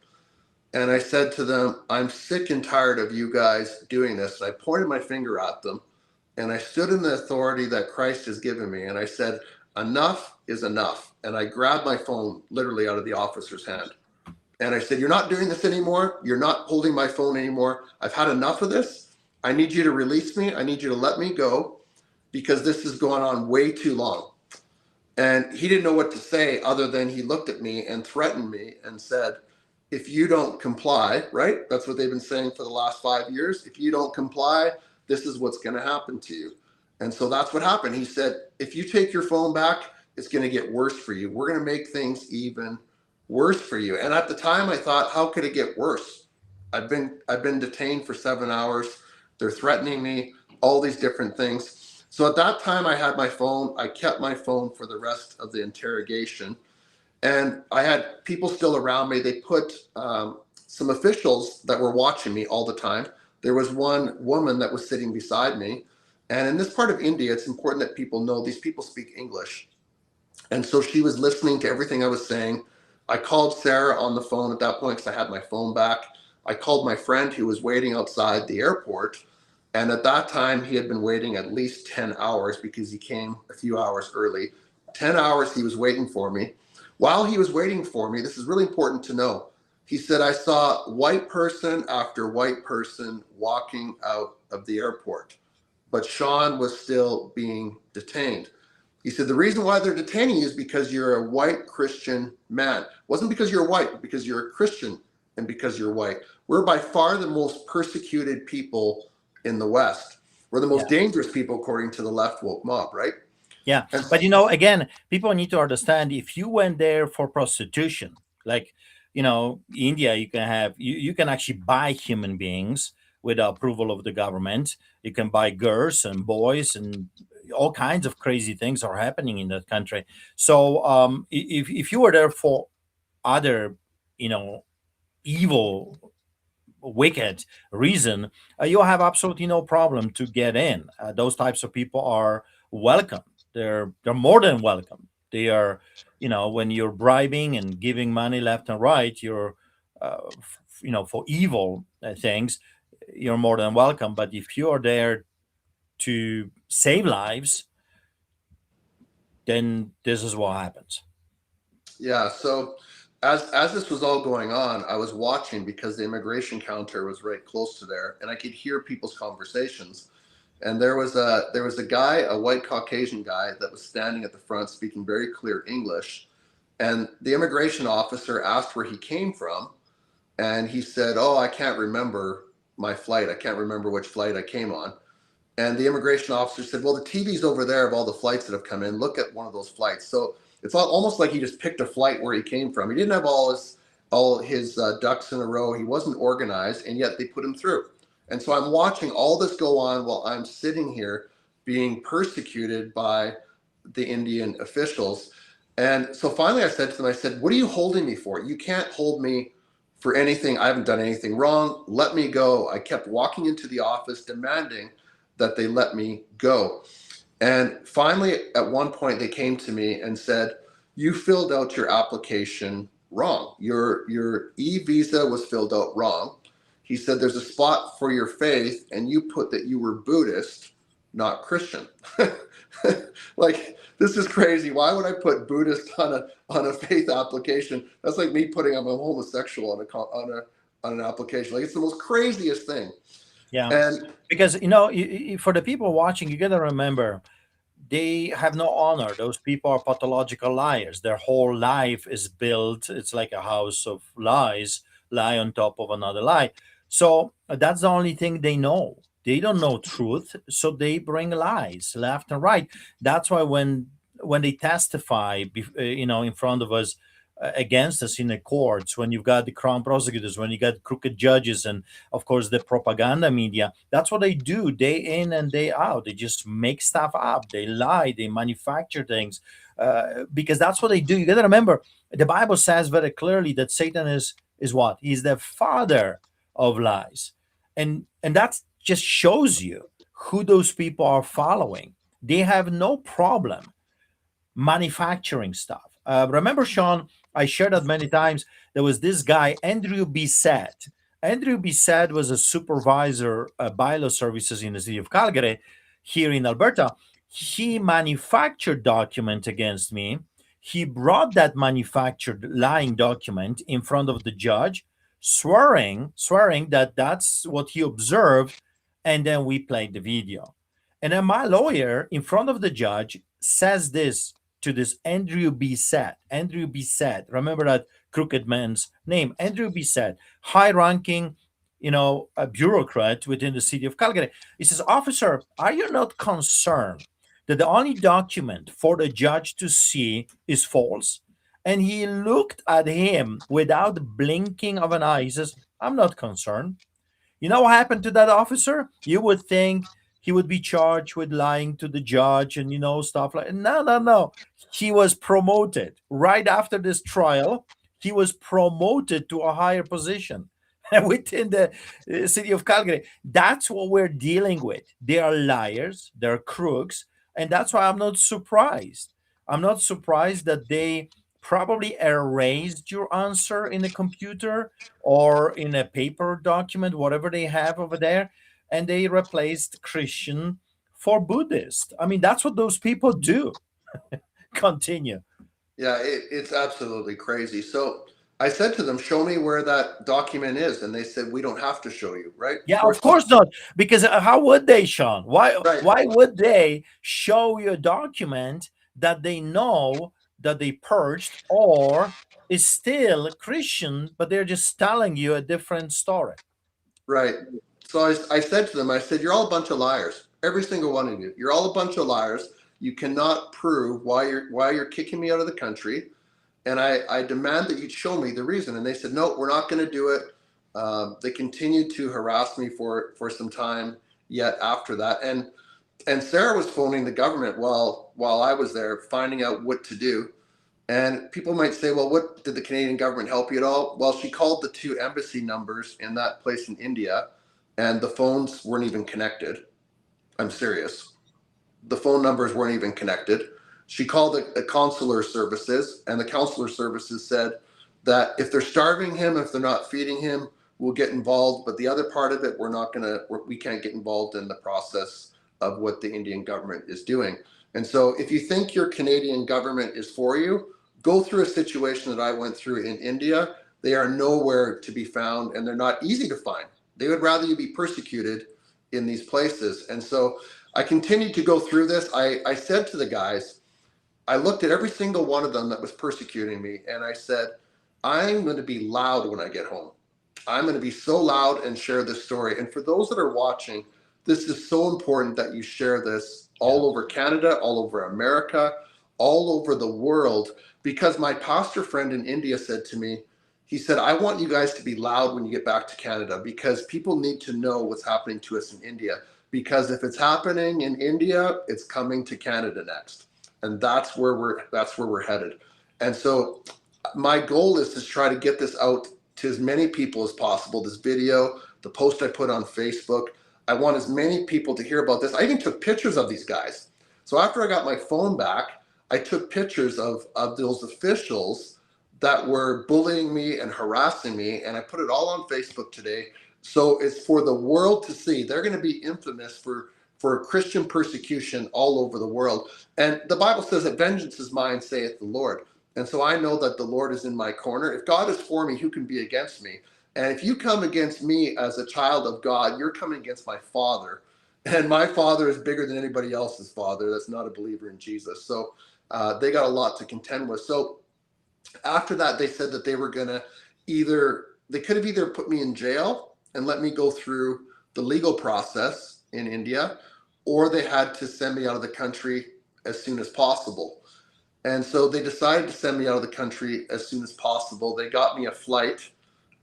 And I said to them, I'm sick and tired of you guys doing this. And I pointed my finger at them and I stood in the authority that Christ has given me. And I said, enough is enough. And I grabbed my phone literally out of the officer's hand. And I said, you're not doing this anymore. You're not holding my phone anymore. I've had enough of this. I need you to release me. I need you to let me go because this is going on way too long. And he didn't know what to say other than he looked at me and threatened me and said, if you don't comply, right? That's what they've been saying for the last 5 years. If you don't comply, this is what's going to happen to you. And so that's what happened. He said, if you take your phone back, it's going to get worse for you. We're going to make things even worse for you. And at the time I thought, how could it get worse? I've been detained for 7 hours. They're threatening me, all these different things. So at that time I had my phone. I kept my phone for the rest of the interrogation. And I had people still around me. They put some officials that were watching me all the time. There was one woman that was sitting beside me. And in this part of India, it's important that people know these people speak English. And so she was listening to everything I was saying. I called Sarah on the phone at that point because I had my phone back. I called my friend who was waiting outside the airport. And at that time, he had been waiting at least 10 hours because he came a few hours early. 10 hours he was waiting for me. While he was waiting for me, this is really important to know. He said, I saw white person after white person walking out of the airport, but Shawn was still being detained. He said, the reason why they're detaining you is because you're a white Christian man. It wasn't because you're white, but because you're a Christian and because you're white. We're by far the most persecuted people in the West. We're the most Yeah. dangerous people according to the left woke mob, right? Yeah. And But again, people need to understand if you went there for prostitution, like, India, you can actually buy human beings with the approval of the government. You can buy girls and boys, and all kinds of crazy things are happening in that country. So if you were there for other, you know, evil, wicked reason, you'll have absolutely no problem to get in. Those types of people are welcome. They're more than welcome. They are, when you're bribing and giving money left and right, you're, for evil things, you're more than welcome. But if you're there to save lives, then this is what happens. yeah, so as this was all going on, I was watching because the immigration counter was right close to there, and I could hear people's conversations. And there was a guy, a white Caucasian guy, that was standing at the front speaking very clear English. And the immigration officer asked where he came from, and he said, "Oh, I can't remember my flight. I can't remember which flight I came on." And the immigration officer said, "Well, the TV's over there of all the flights that have come in. Look at one of those flights." So it's almost like he just picked a flight where he came from. He didn't have all his ducks in a row. He wasn't organized, and yet they put him through. And so I'm watching all this go on while I'm sitting here being persecuted by the Indian officials. And so finally I said to them, I said, "What are you holding me for? You can't hold me for anything. I haven't done anything wrong. Let me go." I kept walking into the office demanding that they let me go. And finally, at one point, they came to me and said, "You filled out your application wrong. Your e-visa was filled out wrong." He said, "There's a spot for your faith, and you put that you were Buddhist, not Christian." Like, this is crazy. Why would I put Buddhist on a faith application? That's like me putting I'm a homosexual on an application. Like, it's the most craziest thing. Yeah, And because for the people watching, you got to remember they have no honor. Those people are pathological liars. Their whole life is built. It's like a house of lies, lie on top of another lie. So that's the only thing they know. They don't know truth, so they bring lies left and right. That's why when they testify, in front of us, against us in the courts, when you've got the crown prosecutors, when you got crooked judges, and of course the propaganda media, that's what they do day in and day out. They just make stuff up, they lie, they manufacture things, because that's what they do. You got to remember, the Bible says very clearly that Satan is what? He's the father of lies. And that just shows you who those people are following. They have no problem manufacturing stuff. Remember, Shawn, I shared that many times. There was this guy, Andrew Bissett. Andrew Bissett was a supervisor, bylaw services in the city of Calgary, here in Alberta. He manufactured document against me. He brought that manufactured lying document in front of the judge, swearing that that's what he observed, and then we played the video. And then my lawyer, in front of the judge, says this to this Andrew Bissett. Andrew Bissett, remember that crooked man's name, Andrew Bissett, high-ranking, a bureaucrat within the city of Calgary. He says, "Officer, are you not concerned that the only document for the judge to see is false?" And he looked at him without blinking of an eye. He says, "I'm not concerned." You know what happened to that officer? You would think he would be charged with lying to the judge and stuff like. No, no, no. He was promoted right after this trial. He was promoted to a higher position within the city of Calgary. That's what we're dealing with. They are liars. They're crooks, and that's why I'm not surprised. I'm not surprised that they probably erased your answer in the computer or in a paper document, whatever they have over there, and they replaced Christian for Buddhist. I mean, that's what those people do. Continue. Yeah, it's absolutely crazy. So I said to them, "Show me where that document is," and they said, "We don't have to show you." Right? Yeah, of First, course not. Because how would they, Shawn? Why right, why would they show you a document that they know that they purged or is still Christian, but they're just telling you a different story? right. So I said to them, I said, "You're all a bunch of liars. Every single one of you. You're all a bunch of liars. You cannot prove why you're kicking me out of the country, and I demand that you show me the reason." And they said, "No, we're not going to do it." They continued to harass me for some time yet after that, and Sarah was phoning the government while I was there, finding out what to do. And people might say, "Well, what did the Canadian government help you at all?" Well, she called the two embassy numbers in that place in India, and the phones weren't even connected. I'm serious. The phone numbers weren't even connected. She called the consular services, and the consular services said that if they're starving him, if they're not feeding him, we'll get involved. But the other part of it, we can't get involved in the process of what the Indian government is doing. And so if you think your Canadian government is for you, go through a situation that I went through in India. They are nowhere to be found, and they're not easy to find. They would rather you be persecuted in these places. And so I continued to go through this. I said to the guys, I looked at every single one of them that was persecuting me, and I said, "I'm going to be loud when I get home. I'm going to be so loud and share this story." And for those that are watching, this is so important that you share this Yeah. all over Canada, all over America, all over the world, because my pastor friend in India said to me, he said, "I want you guys to be loud when you get back to Canada, because people need to know what's happening to us in India. Because if it's happening in India, it's coming to Canada next." And that's where we're headed. And so my goal is to try to get this out to as many people as possible. This video, the post I put on Facebook, I want as many people to hear about this. I even took pictures of these guys. So after I got my phone back, I took pictures of those officials that were bullying me and harassing me, and I put it all on Facebook today. So it's for the world to see. They're going to be infamous for Christian persecution all over the world. And the Bible says that vengeance is mine, saith the Lord. And so I know that the Lord is in my corner. If God is for me, who can be against me? And if you come against me as a child of God, you're coming against my Father. And my Father is bigger than anybody else's father that's not a believer in Jesus. So they got a lot to contend with. So after that, they said that they were going to they could have either put me in jail and let me go through the legal process, in India, or they had to send me out of the country as soon as possible. And so they decided to send me out of the country as soon as possible. They got me a flight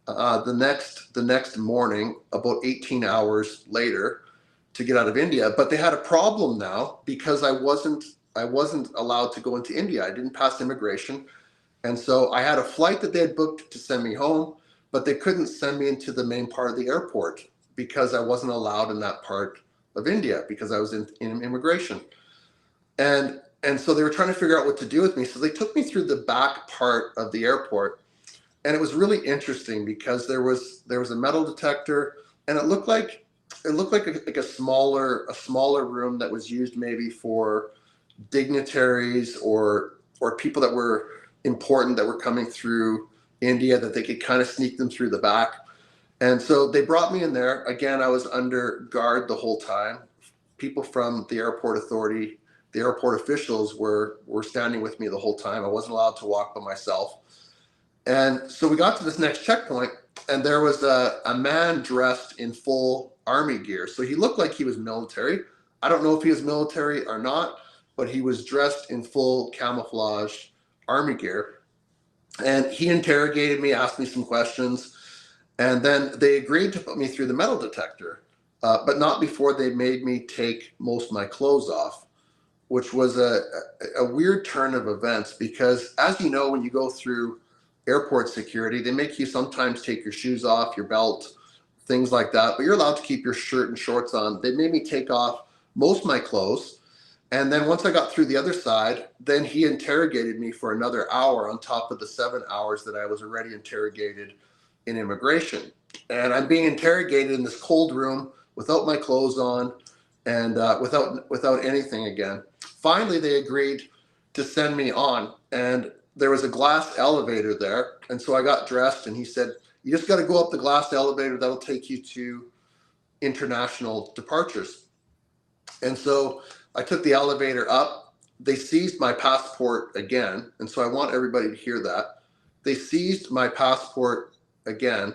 the next morning, about 18 hours later, to get out of India. But they had a problem now because I wasn't allowed to go into India. I didn't pass immigration, and so I had a flight that they had booked to send me home, but they couldn't send me into the main part of the airport because I wasn't allowed in that part of India because I was in immigration. And so they were trying to figure out what to do with me. So they took me through the back part of the airport, and it was really interesting because there was a metal detector, and it looked like a smaller room that was used maybe for dignitaries or people that were important that were coming through India, that they could kind of sneak them through the back. And so they brought me in there. Again, I was under guard the whole time. People from the airport authority, the airport officials were standing with me the whole time. I wasn't allowed to walk by myself. And so we got to this next checkpoint, and there was a man dressed in full army gear. So he looked like he was military. I don't know if he was military or not, but he was dressed in full camouflage army gear. And he interrogated me, asked me some questions, and then they agreed to put me through the metal detector, but not before they made me take most of my clothes off, which was a weird turn of events because, as you know, when you go through airport security, they make you sometimes take your shoes off, your belt, things like that, but you're allowed to keep your shirt and shorts on. They made me take off most of my clothes. And then once I got through the other side, then he interrogated me for another hour on top of the 7 hours that I was already interrogated in immigration. And I'm being interrogated in this cold room without my clothes on and without anything again. Finally, they agreed to send me on, and there was a glass elevator there. And so I got dressed, and he said, "You just got to go up the glass elevator. That'll take you to international departures." And so I took the elevator up. They seized my passport again. And so I want everybody to hear that. They seized my passport again.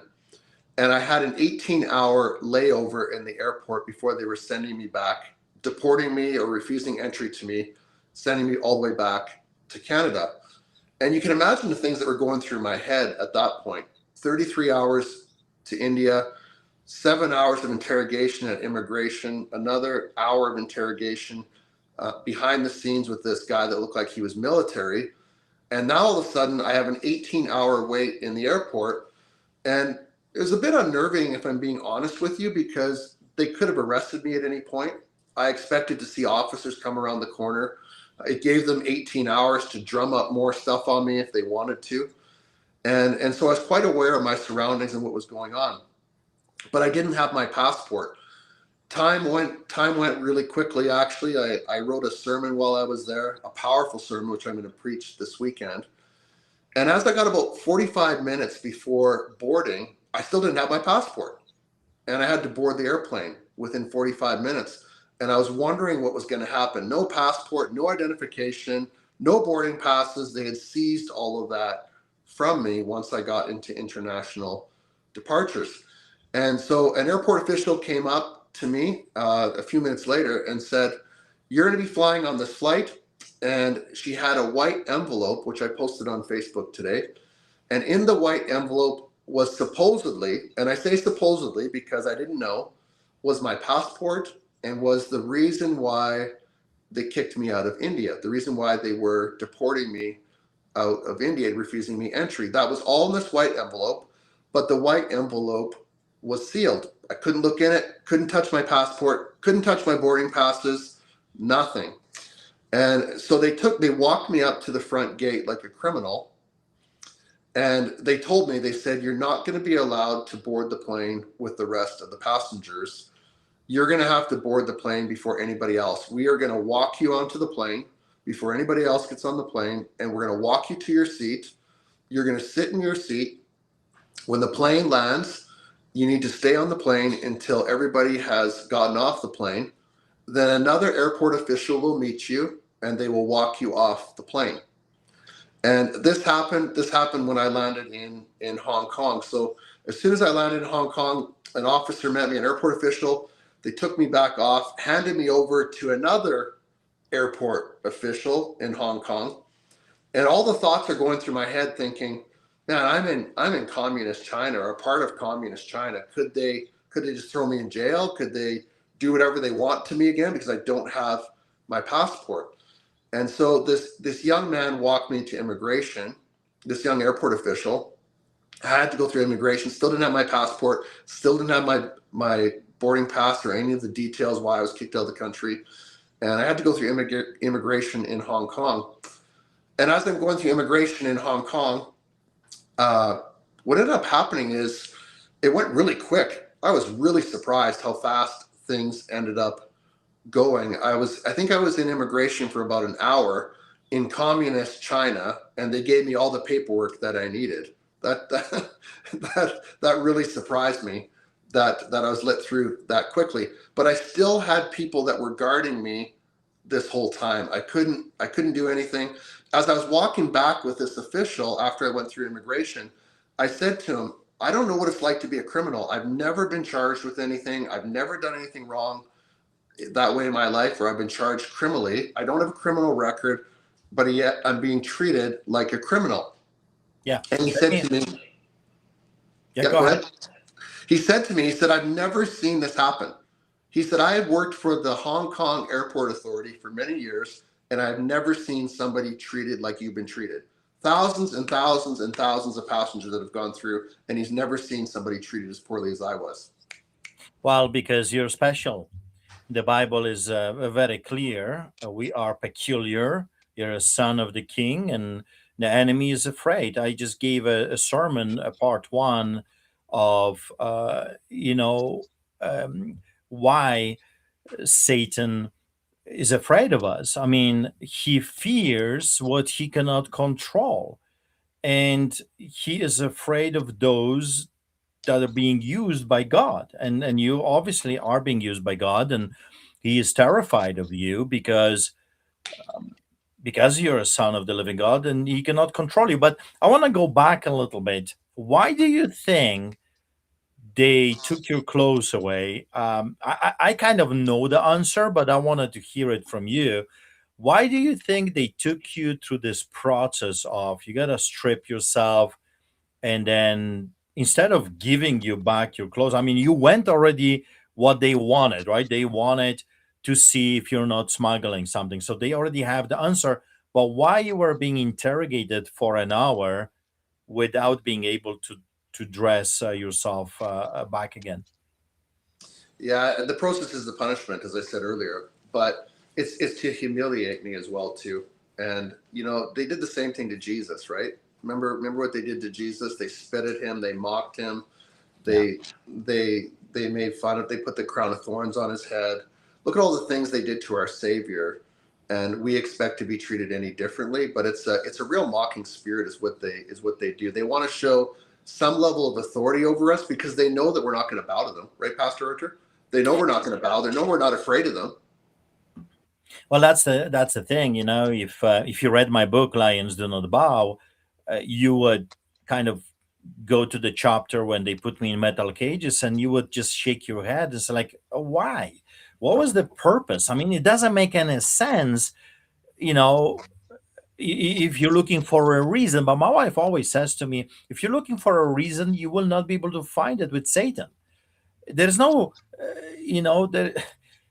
And I had an 18-hour layover in the airport before they were sending me back, deporting me or refusing entry to me, sending me all the way back to Canada. And you can imagine the things that were going through my head at that point. 33 hours to India, 7 hours of interrogation at immigration, another hour of interrogation behind the scenes with this guy that looked like he was military. And now all of a sudden I have an 18-hour wait in the airport. And it was a bit unnerving, if I'm being honest with you, because they could have arrested me at any point. I expected to see officers come around the corner. It gave them 18 hours to drum up more stuff on me if they wanted to. And so I was quite aware of my surroundings and what was going on. But I didn't have my passport. Time went really quickly, actually. I wrote a sermon while I was there, a powerful sermon, which I'm going to preach this weekend. And as I got about 45 minutes before boarding, I still didn't have my passport. And I had to board the airplane within 45 minutes. And I was wondering what was going to happen. No passport, no identification, no boarding passes. They had seized all of that from me once I got into international departures. And so an airport official came up to me a few minutes later and said, "You're going to be flying on this flight." And she had a white envelope, which I posted on Facebook today. And in the white envelope was supposedly, and I say supposedly because I didn't know, was my passport and was the reason why they kicked me out of India, the reason why they were deporting me out of India and refusing me entry. That was all in this white envelope, but the white envelope was sealed. I couldn't look in it, couldn't touch my passport, couldn't touch my boarding passes, nothing. And so they walked me up to the front gate like a criminal. And they told me, they said, "You're not going to be allowed to board the plane with the rest of the passengers. You're going to have to board the plane before anybody else. We are going to walk you onto the plane before anybody else gets on the plane. And we're going to walk you to your seat. You're going to sit in your seat. When the plane lands, you need to stay on the plane until everybody has gotten off the plane. Then another airport official will meet you and they will walk you off the plane." And this happened when I landed in Hong Kong. So as soon as I landed in Hong Kong, an officer met me, an airport official. They took me back off, handed me over to another airport official in Hong Kong, and all the thoughts are going through my head, thinking, "Man, I'm in communist China or a part of communist China. Could they just throw me in jail? Could they do whatever they want to me again because I don't have my passport?" And so this young man walked me to immigration. This young airport official. I had to go through immigration. Still didn't have my passport. Still didn't have my boarding pass or any of the details why I was kicked out of the country. And I had to go through immigration in Hong Kong. And as I'm going through immigration in Hong Kong, uh, what ended up happening is it went really quick. I was really surprised how fast things ended up going. I think I was in immigration for about an hour in communist China, and they gave me all the paperwork that I needed. That that really surprised me that I was let through that quickly. But I still had people that were guarding me this whole time. I couldn't do anything. As I was walking back with this official after I went through immigration, I said to him, "I don't know what it's like to be a criminal. I've never been charged with anything. I've never done anything wrong that way in my life where I've been charged criminally. I don't have a criminal record, but yet I'm being treated like a criminal." Yeah. And he Let said me, to me, yeah, "Yeah, go go ahead. ahead." He said, "I've never seen this happen." He said, "I had worked for the Hong Kong Airport Authority for many years, and I've never seen somebody treated like you've been treated. Thousands and thousands and thousands of passengers that have gone through, and he's never seen somebody treated as poorly as I was." Well, because you're special. The Bible is very clear. We are peculiar. You're a son of the king, and the enemy is afraid. I just gave a sermon, a part one of, why Satan is afraid of us. I mean, he fears what he cannot control, and he is afraid of those that are being used by God. And you obviously are being used by God, and he is terrified of you because you're a son of the living God and he cannot control you. But I want to go back a little bit. Why do you think they took your clothes away? I kind of know the answer, but I wanted to hear it from you. Why do you think they took you through this process of you got to strip yourself, and then instead of giving you back your clothes, I mean, you went already what they wanted, right? They wanted to see if you're not smuggling something, so they already have the answer. But why you were being interrogated for an hour without being able to dress yourself back again? Yeah, the process is the punishment, as I said earlier, but it's to humiliate me as well too. And they did the same thing to Jesus, right? Remember what they did to Jesus? They spit at him, they mocked him, Yeah. they made fun of. They put the crown of thorns on his head. Look at all the things they did to our Savior, and we expect to be treated any differently. But it's a real mocking spirit, is what they do. They want to show some level of authority over us because they know that we're not going to bow to them, right, Pastor Archer? They know we're not going to bow. They know we're not afraid of them. Well, that's the thing, if you read my book Lions Do Not Bow, you would kind of go to the chapter when they put me in metal cages, and you would just shake your head. It's like, why? What was the purpose? I mean, it doesn't make any sense, you know if you're looking for a reason. But my wife always says to me, if you're looking for a reason, you will not be able to find it with Satan. There's no, there,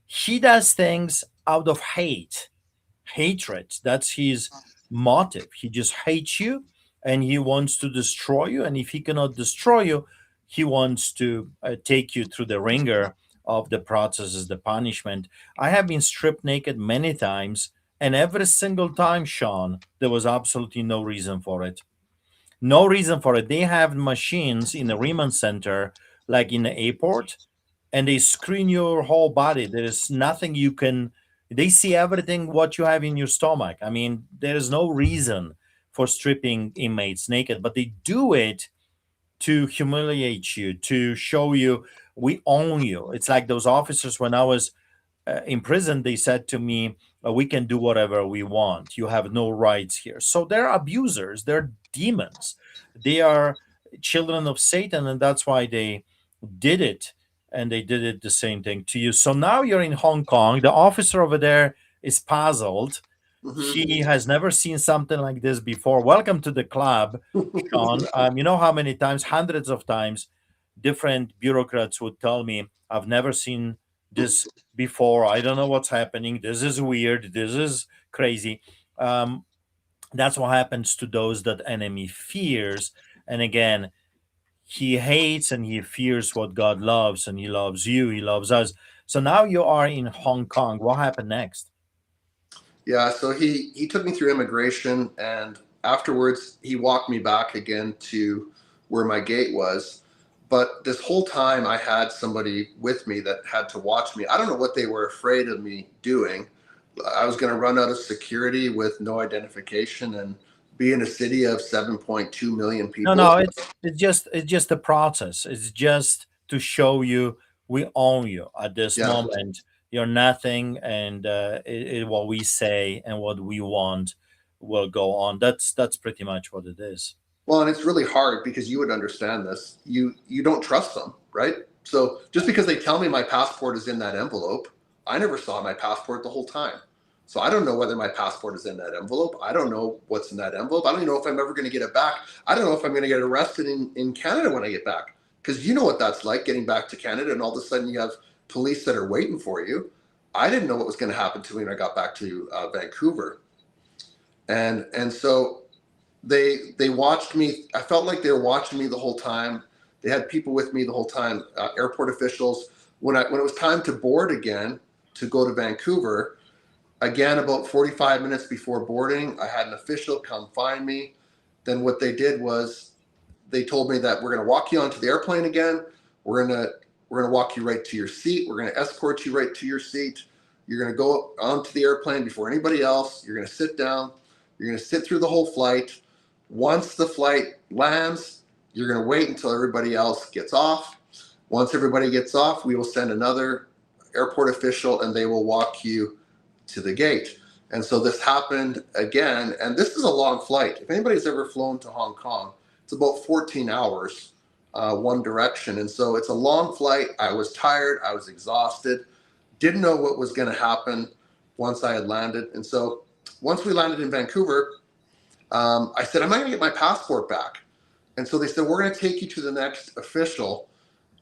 he does things out of hatred. That's his motive. He just hates you, and he wants to destroy you. And if he cannot destroy you, he wants to take you through the ringer of the processes, the punishment. I have been stripped naked many times, and every single time, Sean, there was absolutely no reason for it. No reason for it. They have machines in the Riemann Center, like in the airport, and they screen your whole body. There is nothing you can. They see everything what you have in your stomach. I mean, there is no reason for stripping inmates naked, but they do it to humiliate you, to show you we own you. It's like those officers when I was in prison. They said to me, "We can do whatever we want. You have no rights here." So they're abusers. They're demons. They are children of Satan, and that's why they did it and they did it the same thing to you. So now you're in Hong Kong. The officer over there is puzzled. He has never seen something like this before. Welcome to the club, Sean. You know how many times, hundreds of times, different bureaucrats would tell me, I've never seen this before. I don't know what's happening. This is weird. This is crazy. Um, that's what happens to those that enemy fears. And again, he hates and he fears what God loves, and he loves you, he loves us. So now you are in Hong Kong. What happened next? Yeah, so he took me through immigration, and afterwards he walked me back again to where my gate was. But this whole time I had somebody with me that had to watch me. I don't know what they were afraid of me doing. I was going to run out of security with no identification and be in a city of 7.2 million No, people. no, it's just a process. It's just to show you we own you at this Yeah. moment. You're nothing, and what we say and what we want will go on. That's pretty much what it is. Well, and it's really hard because you would understand this. You don't trust them, right? So just because they tell me my passport is in that envelope, I never saw my passport the whole time. So I don't know whether my passport is in that envelope. I don't know what's in that envelope. I don't even know if I'm ever going to get it back. I don't know if I'm going to get arrested in Canada when I get back. Because you know what that's like getting back to Canada and all of a sudden you have police that are waiting for you. I didn't know what was going to happen to me when I got back to Vancouver. And so they watched me. I felt like they were watching me the whole time. They had people with me the whole time, airport officials. When it was time to board again to go to Vancouver, again about 45 minutes before boarding, I had an official come find me. Then what they did was they told me that we're going to walk you onto the airplane again. We're going to we're going to walk you right to your seat. We're going to escort you right to your seat. You're going to go onto the airplane before anybody else. You're going to sit down. You're going to sit through the whole flight. Once the flight lands, you're going to wait until everybody else gets off. Once everybody gets off, we will send another airport official and they will walk you to the gate. And so this happened again. And this is a long flight. If anybody's ever flown to Hong Kong, it's about 14 hours one direction. And so it's a long flight. I was tired. I was exhausted. Didn't know what was going to happen once I had landed. And so once we landed in Vancouver, I said, am I going to get my passport back? And so they said, we're going to take you to the next official.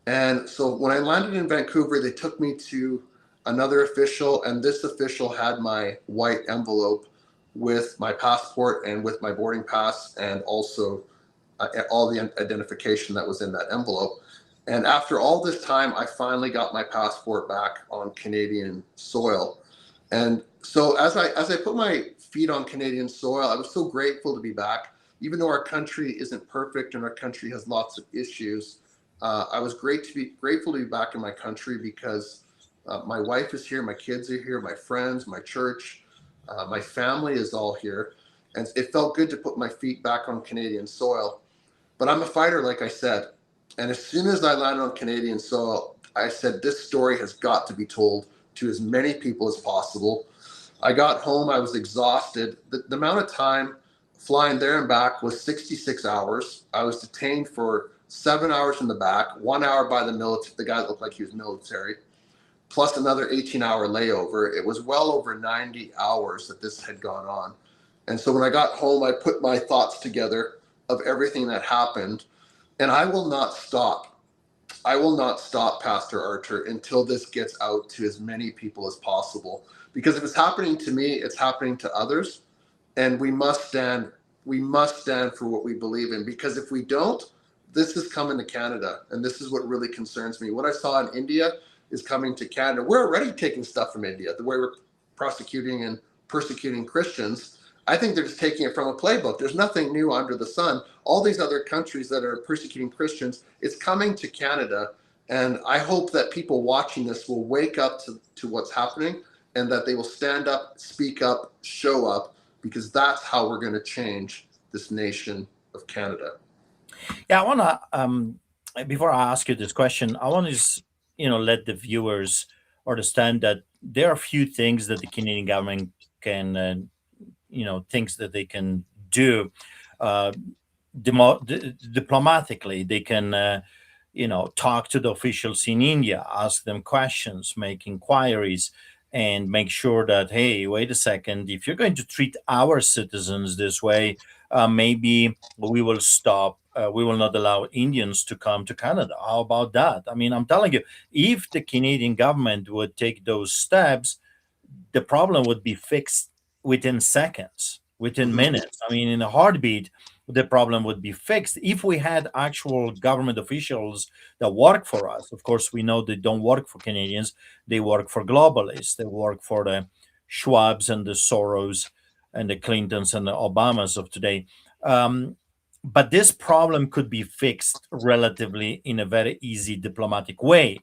And so when I landed in Vancouver, they took me to another official, and this official had my white envelope with my passport and with my boarding pass, and also all the identification that was in that envelope. And after all this time, I finally got my passport back on Canadian soil. And so as I put my feet on Canadian soil, I was so grateful to be back. Even though our country isn't perfect and our country has lots of issues, I was grateful to be back in my country because my wife is here, my kids are here, my friends, my church, my family is all here, and it felt good to put my feet back on Canadian soil. But I'm a fighter, like I said. And as soon as I landed on Canadian soil, I said, this story has got to be told to as many people as possible. I got home, I was exhausted. The amount of time flying there and back was 66 hours. I was detained for 7 hours in the back, 1 hour by the military, the guy that looked like he was military, plus another 18-hour layover. It was well over 90 hours that this had gone on. And so when I got home, I put my thoughts together of everything that happened. And I will not stop. I will not stop, Pastor Archer, until this gets out to as many people as possible. Because if it's happening to me, it's happening to others. And we must stand for what we believe in. Because if we don't, this is coming to Canada. And this is what really concerns me. What I saw in India is coming to Canada. We're already taking stuff from India, the way we're prosecuting and persecuting Christians. I think they're just taking it from a playbook. There's nothing new under the sun. All these other countries that are persecuting Christians, it's coming to Canada. And I hope that people watching this will wake up to what's happening and that they will stand up, speak up, show up, because that's how we're going to change this nation of Canada. Yeah, I want to before I ask you this question, I want to just let the viewers understand that there are few things that the Canadian government can things that they can do uh, diplomatically. They can talk to the officials in India, ask them questions, make inquiries, and make sure that, hey, wait a second, if you're going to treat our citizens this way, maybe we will stop. We will not allow Indians to come to Canada. How about that? I mean, I'm telling you, if the Canadian government would take those steps, the problem would be fixed within seconds, within Hmm. minutes. I mean, in a heartbeat, the problem would be fixed if we had actual government officials that work for us. Of course, we know they don't work for Canadians, they work for globalists, they work for the Schwabs and the Soros and the Clintons and the Obamas of today. Um, but this problem could be fixed relatively in a very easy diplomatic way,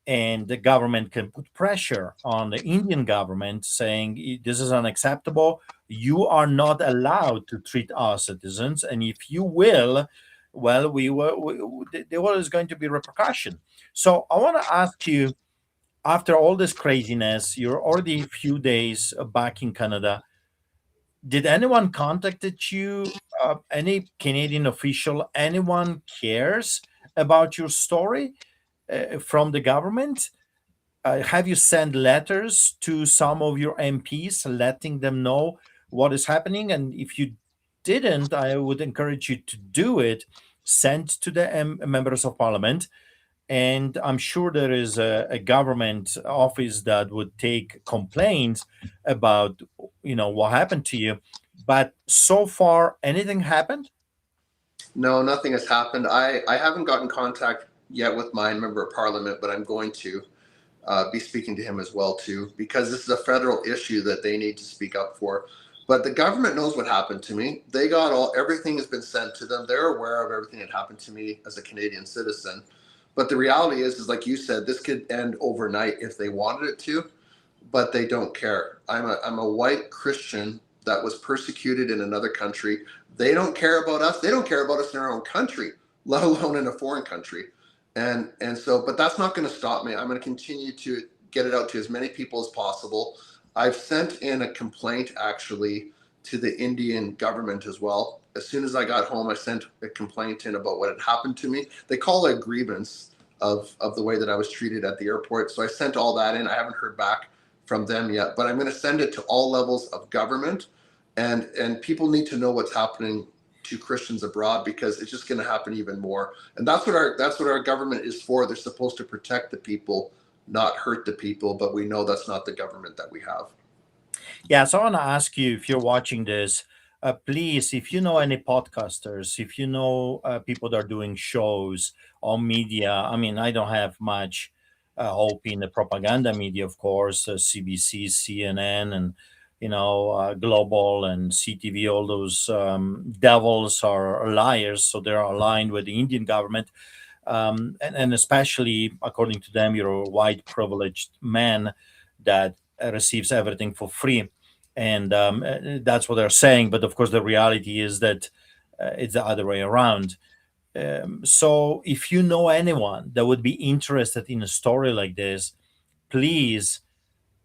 and the government can put pressure on the Indian government saying, this is unacceptable. You are not allowed to treat our citizens, and if you will, well, there is going to be repercussion. So I want to ask you, after all this craziness, you're already a few days back in Canada. Did anyone contacted you? Any Canadian official? Anyone cares about your story from the government? Have you sent letters to some of your MPs letting them know what is happening? And if you didn't, I would encourage you to do it. Send to the members of parliament. And I'm sure there is a government office that would take complaints about, what happened to you. But so far, anything happened? No, nothing has happened. I haven't gotten contact yet with my member of parliament, but I'm going to be speaking to him as well too, because this is a federal issue that they need to speak up for. But the government knows what happened to me. They got everything has been sent to them. They're aware of everything that happened to me as a Canadian citizen. But the reality is like you said, this could end overnight if they wanted it to, but they don't care. I'm a white Christian that was persecuted in another country. They don't care about us. They don't care about us in our own country, let alone in a foreign country. And so, but that's not going to stop me. I'm going to continue to get it out to as many people as possible. I've sent in a complaint actually to the Indian government as well. As soon as I got home, I sent a complaint in about what had happened to me. They call it a grievance of the way that I was treated at the airport. So I sent all that in. I haven't heard back from them yet, but I'm going to send it to all levels of government, and people need to know what's happening to Christians abroad, because it's just going to happen even more. And that's what our government is for. They're supposed to protect the people, not hurt the people. But we know that's not the government that we have. Yeah, so I want to ask you, if you're watching this, please, if you know any podcasters, if you know people that are doing shows on media, I mean, I don't have much hope in the propaganda media, of course, CBC, CNN, and Global and CTV. All those devils are liars, so they're aligned with the Indian government, and especially according to them, you're a white privileged man that receives everything for free, and that's what they're saying. But of course, the reality is that it's the other way around. So, if you know anyone that would be interested in a story like this, please,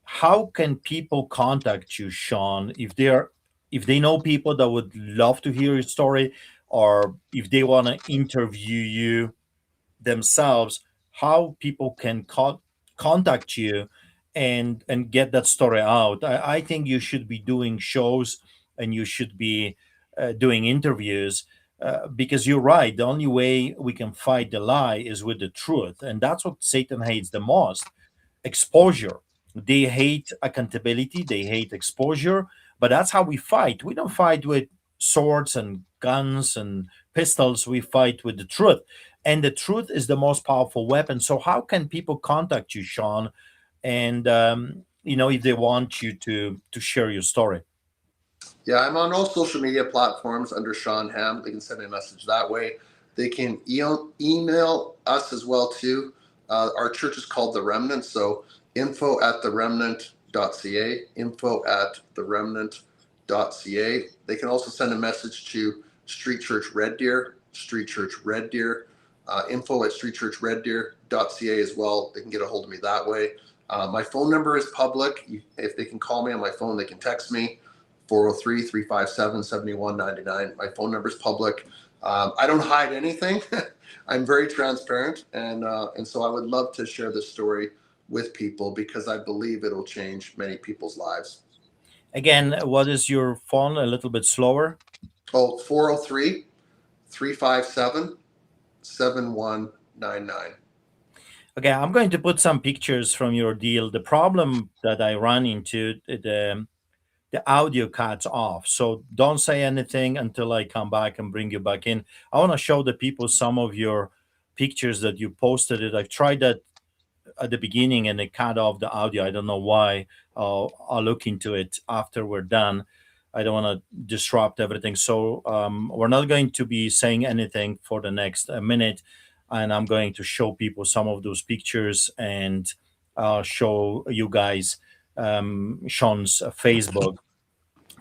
how can people contact you, Shawn, if they know people that would love to hear your story, or if they want to interview you themselves, how people can contact you and get that story out? I think you should be doing shows, and you should be doing interviews, because you're right. The only way we can fight the lie is with the truth, and that's what Satan hates the most: exposure. They hate accountability, they hate exposure, but that's how we fight. We don't fight with swords and guns and pistols, we fight with the truth. And the truth is the most powerful weapon. So, how can people contact you, Shawn? And, if they want you to share your story? Yeah, I'm on all social media platforms under Shawn Hamm. They can send me a message that way. They can email us as well too. Our church is called The Remnant, so info@theremnant.ca, info@theremnant.ca. They can also send a message to Street Church Red Deer, Street Church Red Deer, info@streetchurchreddeer.ca as well. They can get a hold of me that way. My phone number is public. If they can call me on my phone, they can text me 403-357-7199. My phone number is public. I don't hide anything. I'm very transparent, and so I would love to share this story with people because I believe it'll change many people's lives. Again, what is your phone? A little bit slower. Oh, 403 357 7199. Okay, I'm going to put some pictures from your deal. The problem that I run into, the audio cuts off. So don't say anything until I come back and bring you back in. I want to show the people some of your pictures that you posted. It. I've tried that at the beginning and it cut off the audio. I don't know why. I'll look into it after we're done. I don't want to disrupt everything. So we're not going to be saying anything for the next minute. And I'm going to show people some of those pictures and show you guys Shawn's Facebook,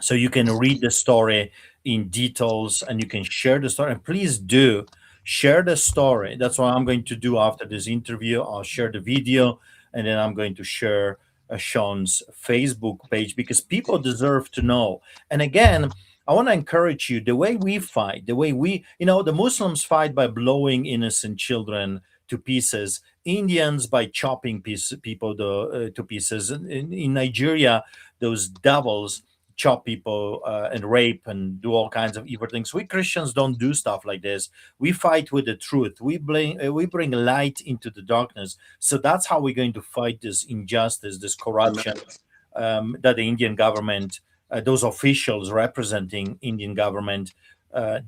so you can read the story in details and you can share the story. And please do share the story. That's what I'm going to do after this interview. I'll share the video and then I'm going to share Shawn's Facebook page because people deserve to know. And again, I want to encourage you, the way we fight, the way the Muslims fight by blowing innocent children to pieces, Indians by chopping people to pieces. In Nigeria, those devils chop people and rape and do all kinds of evil things. We Christians don't do stuff like this. We fight with the truth. We bring light into the darkness. So that's how we're going to fight this injustice, this corruption Amen. that the Indian government, those officials representing Indian government,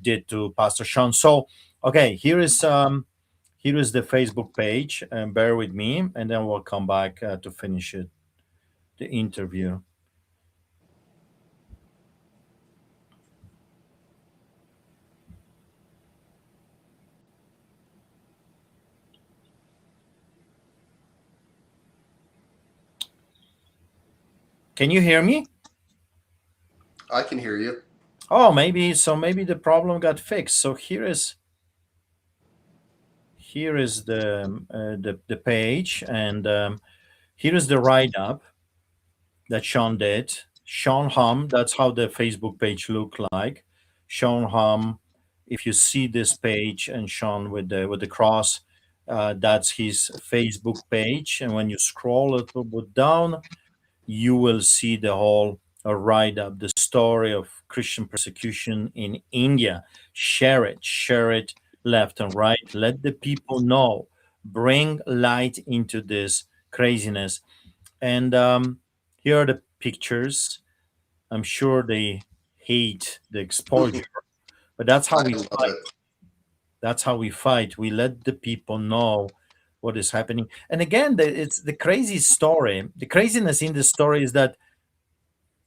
did to Pastor Shawn. So, okay, here is the Facebook page. And bear with me, and then we'll come back to finish it, the interview. Can you hear me? I can hear you. Oh, maybe the problem got fixed. So here is the page, and here is the write up that Shawn did. Shawn Hamm. That's how the Facebook page look like. Shawn Hamm. If you see this page and Shawn with the cross, that's his Facebook page. And when you scroll a little bit down, you will see the whole write up, the story of Christian persecution in India. Share it left and right. Let the people know. Bring light into this craziness. And here are the pictures. I'm sure they hate the exposure, but that's how I we love fight. it. That's how we fight. We let the people know what is happening. And again, it's the crazy story. The craziness in the story is that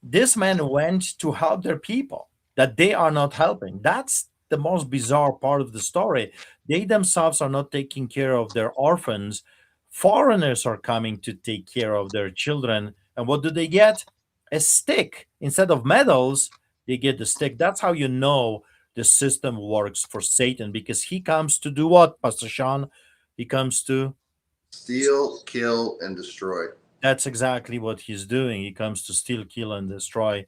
this man went to help their people that they are not helping. That's the most bizarre part of the story. They themselves are not taking care of their orphans. Foreigners are coming to take care of their children. And what do they get? A stick. Instead of medals, they get the stick. That's how you know the system works for Satan, because he comes to do what, Pastor Shawn? He comes to, Steal, kill, and destroy. that's exactly what he's doing. He comes to steal, kill, and destroy.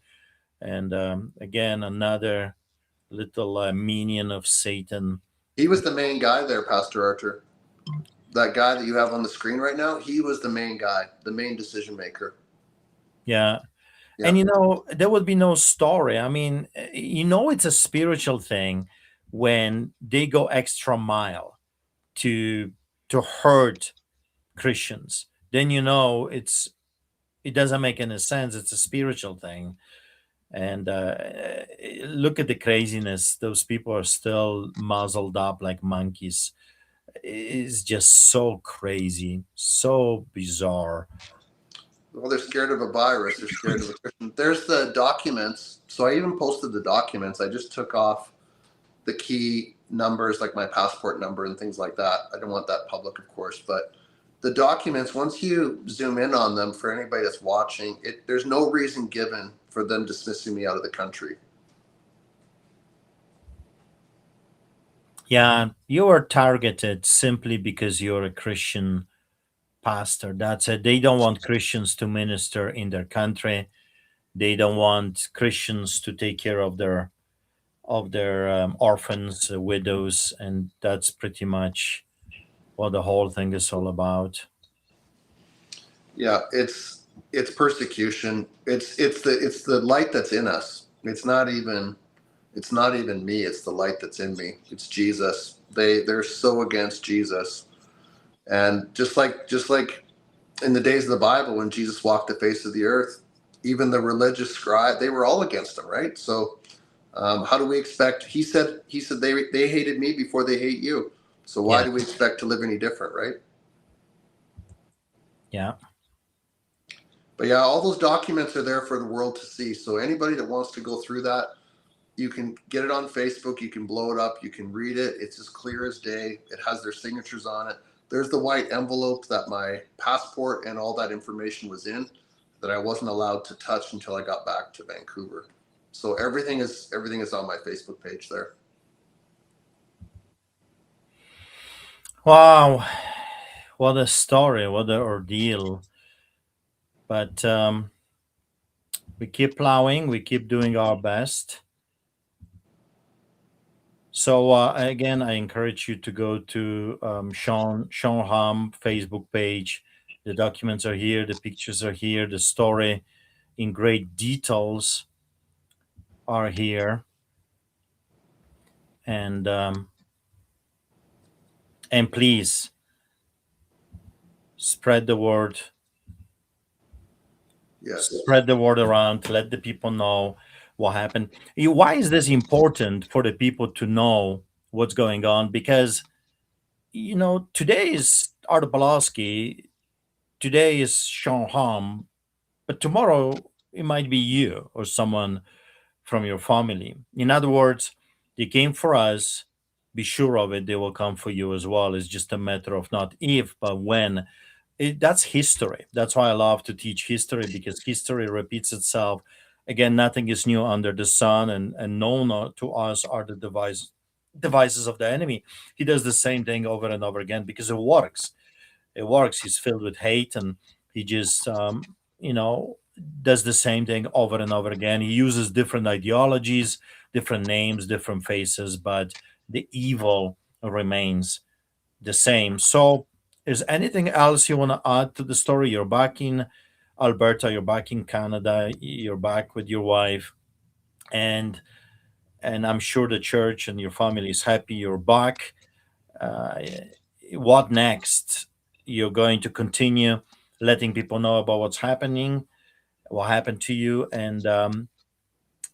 And again, another little minion of Satan. He was the main guy there, Pastor Archer. That guy that you have on the screen right now, he was the main guy, the main decision maker. Yeah. Yeah. And there would be no story. I mean, it's a spiritual thing when they go extra mile to hurt Christians. Then it doesn't make any sense. It's a spiritual thing. And look at the craziness. Those people are still muzzled up like monkeys. It's just so crazy, so bizarre. Well, they're scared of a virus. They're scared of a Christian. There's the documents. So I even posted the documents. I just took off the key numbers, like my passport number and things like that. I don't want that public, of course, but the documents, once you zoom in on them, for anybody that's watching, there's no reason given for them dismissing me out of the country. Yeah, you are targeted simply because you're a Christian pastor. That's it. They don't want Christians to minister in their country. They don't want Christians to take care of their of their orphans, widows, and that's pretty much what the whole thing is all about. Yeah, it's persecution. It's the light that's in us. It's not even me. It's the light that's in me. It's Jesus. They're so against Jesus, and just like in the days of the Bible when Jesus walked the face of the earth, even the religious scribe, they were all against him, right? So how do we expect? He said they hated me before they hate you. So why Yes. do we expect to live any different, right? Yeah. But yeah, all those documents are there for the world to see. So anybody that wants to go through that, you can get it on Facebook. You can blow it up. You can read it. It's as clear as day. It has their signatures on it. There's the white envelope that my passport and all that information was in that I wasn't allowed to touch until I got back to Vancouver. So everything is on my Facebook page there. Wow. What a story. What an ordeal. But we keep plowing. We keep doing our best. So again, I encourage you to go to Shawn Hamm Facebook page. The documents are here. The pictures are here. The story in great details are here, and please spread the word. Yes. Spread the word around. Let the people know what happened. Why is this important for the people to know what's going on? Because today is Art Pulaski. Today is Sean Hom, but tomorrow it might be you or someone from your family. In other words, they came for us. Be sure of it, they will come for you as well. It's just a matter of not if, but when. That's history. That's why I love to teach history because history repeats itself. Again, nothing is new under the sun, and known to us are the devices of the enemy. He does the same thing over and over again because it works. It works. He's filled with hate, and he just you know does the same thing over and over again. He uses different ideologies, different names, different faces, but the evil remains the same. So is anything else you want to add to the story? You're back in Alberta, you're back in Canada, you're back with your wife, and I'm sure the church and your family is happy you're back. uh, what next? You're going to continue letting people know about what's happening, what happened to you, and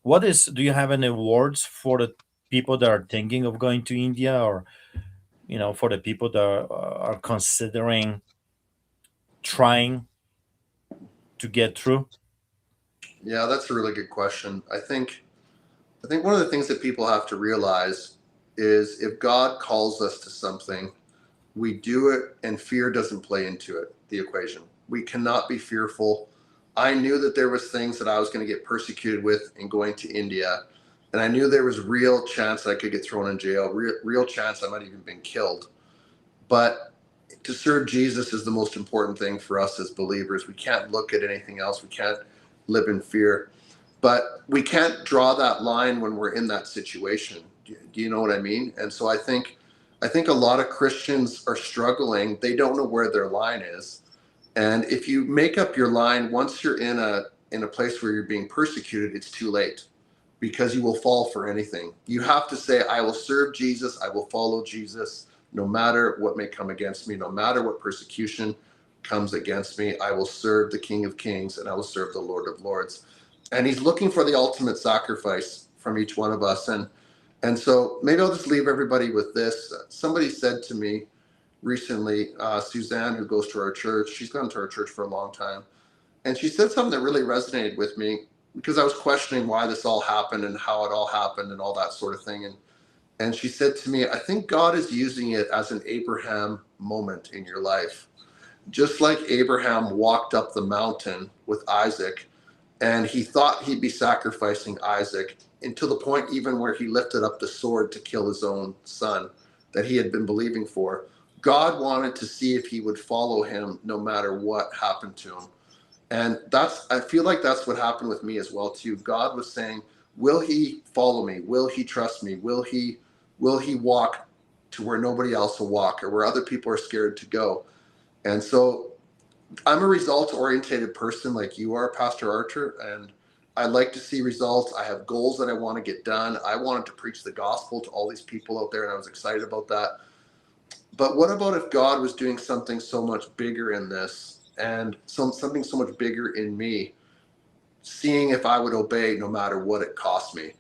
what is? Do you have any awards for the people that are thinking of going to India, or for the people that are considering trying to get through? Yeah, that's a really good question. I think one of the things that people have to realize is if God calls us to something, we do it and fear doesn't play into it, the equation. We cannot be fearful. I knew that there was things that I was going to get persecuted with in going to India, and I knew there was real chance that I could get thrown in jail, real chance I might have even been killed. But to serve Jesus is the most important thing for us as believers. We can't look at anything else. We can't live in fear. But we can't draw that line when we're in that situation. Do you know what I mean? And so I think a lot of Christians are struggling. They don't know where their line is. And if you make up your line once you're in a place where you're being persecuted, it's too late because you will fall for anything. You have to say, I will serve Jesus, I will follow Jesus, no matter what may come against me, no matter what persecution comes against me. I will serve the King of Kings and I will serve the Lord of Lords. And he's looking for the ultimate sacrifice from each one of us. And so maybe I'll just leave everybody with this. Somebody said to me recently, Suzanne, who goes to our church, she's gone to our church for a long time, and she said something that really resonated with me because I was questioning why this all happened and how it all happened and all that sort of thing. And she said to me, I think God is using it as an Abraham moment in your life. Just like Abraham walked up the mountain with Isaac and he thought he'd be sacrificing Isaac until the point even where he lifted up the sword to kill his own son that he had been believing for. God wanted to see if he would follow him no matter what happened to him. And I feel like that's what happened with me as well too. God was saying, Will he follow me? Will he trust me? Will he walk to where nobody else will walk, or where other people are scared to go? And so I'm a results oriented person like you are, Pastor Archer, and I like to see results. I have goals that I want to get done. I wanted to preach the gospel to all these people out there, and I was excited about that. But what about if God was doing something so much bigger in this, and something so much bigger in me, seeing if I would obey no matter what it cost me?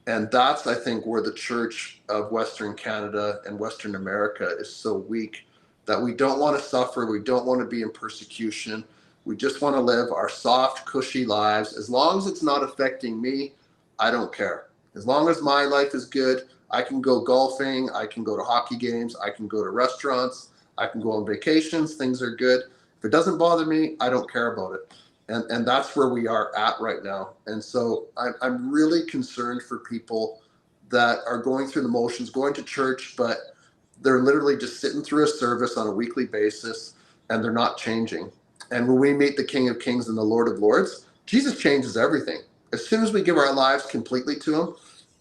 And that's, I think, where the church of Western Canada and Western America is so weak, that we don't want to suffer. We don't want to be in persecution. We just want to live our soft, cushy lives. As long as it's not affecting me, I don't care. As long as my life is good, I can go golfing. I can go to hockey games. I can go to restaurants. I can go on vacations. Things are good. If it doesn't bother me, I don't care about it. And that's where we are at right now. And so I'm really concerned for people that are going through the motions, going to church, but they're literally just sitting through a service on a weekly basis, and they're not changing. And when we meet the King of Kings and the Lord of Lords, Jesus changes everything. As soon as we give our lives completely to him,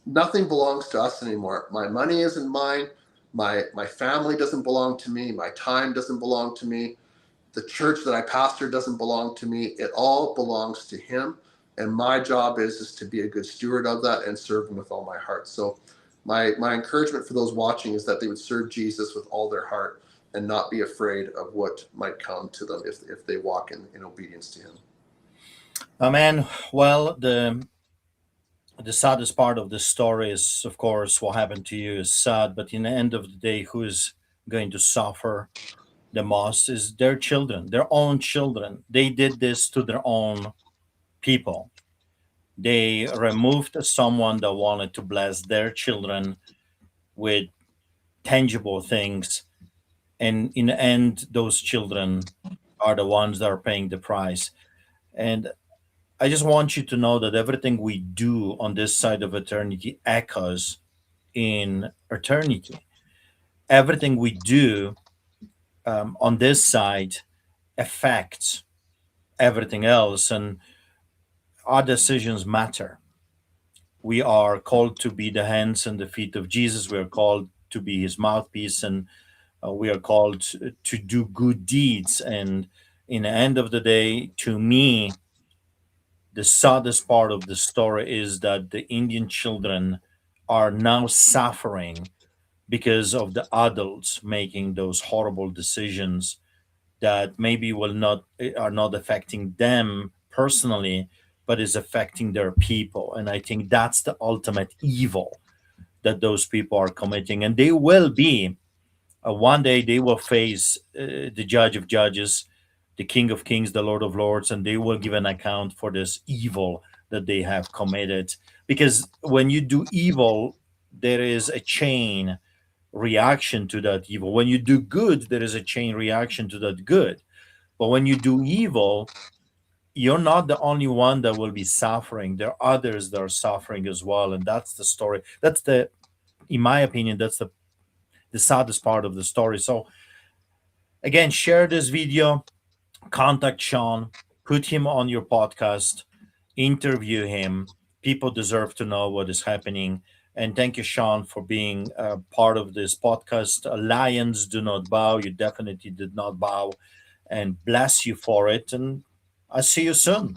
nothing belongs to us anymore. My money isn't mine. My family doesn't belong to me. My time doesn't belong to me. The church that I pastor doesn't belong to me. It all belongs to him. And my job is to be a good steward of that and serve him with all my heart. So my encouragement for those watching is that they would serve Jesus with all their heart and not be afraid of what might come to them if they walk in obedience to him. Man, well, the saddest part of this story is, of course, what happened to you is sad. But in the end of the day, who is going to suffer the most is their children, their own children. They did this to their own people. They removed someone that wanted to bless their children with tangible things, and in the end, those children are the ones that are paying the price. And I just want you to know that everything we do on this side of eternity echoes in eternity. Everything we do on this side affects everything else, and our decisions matter. We are called to be the hands and the feet of Jesus. We are called to be his mouthpiece, and we are called to do good deeds. And in the end of the day, to me, the saddest part of the story is that the Indian children are now suffering because of the adults making those horrible decisions that maybe will not are not affecting them personally, but is affecting their people. And I think that's the ultimate evil that those people are committing, and they will be one day they will face the judge of judges, the king of kings, the lord of lords, and they will give an account for this evil that they have committed. Because when you do evil, there is a chain reaction to that evil. When you do good, there is a chain reaction to that good. But when you do evil, you're not the only one that will be suffering. There are others that are suffering as well. And that's the story. That's the, in my opinion, that's the saddest part of the story. So again, share this video, contact Shawn, put him on your podcast, interview him. People deserve to know what is happening. And thank you, Shawn, for being part of this podcast. Lions do not bow. You definitely did not bow. And bless you for it. And I'll see you soon.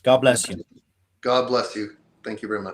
God bless you. God bless you. Thank you very much.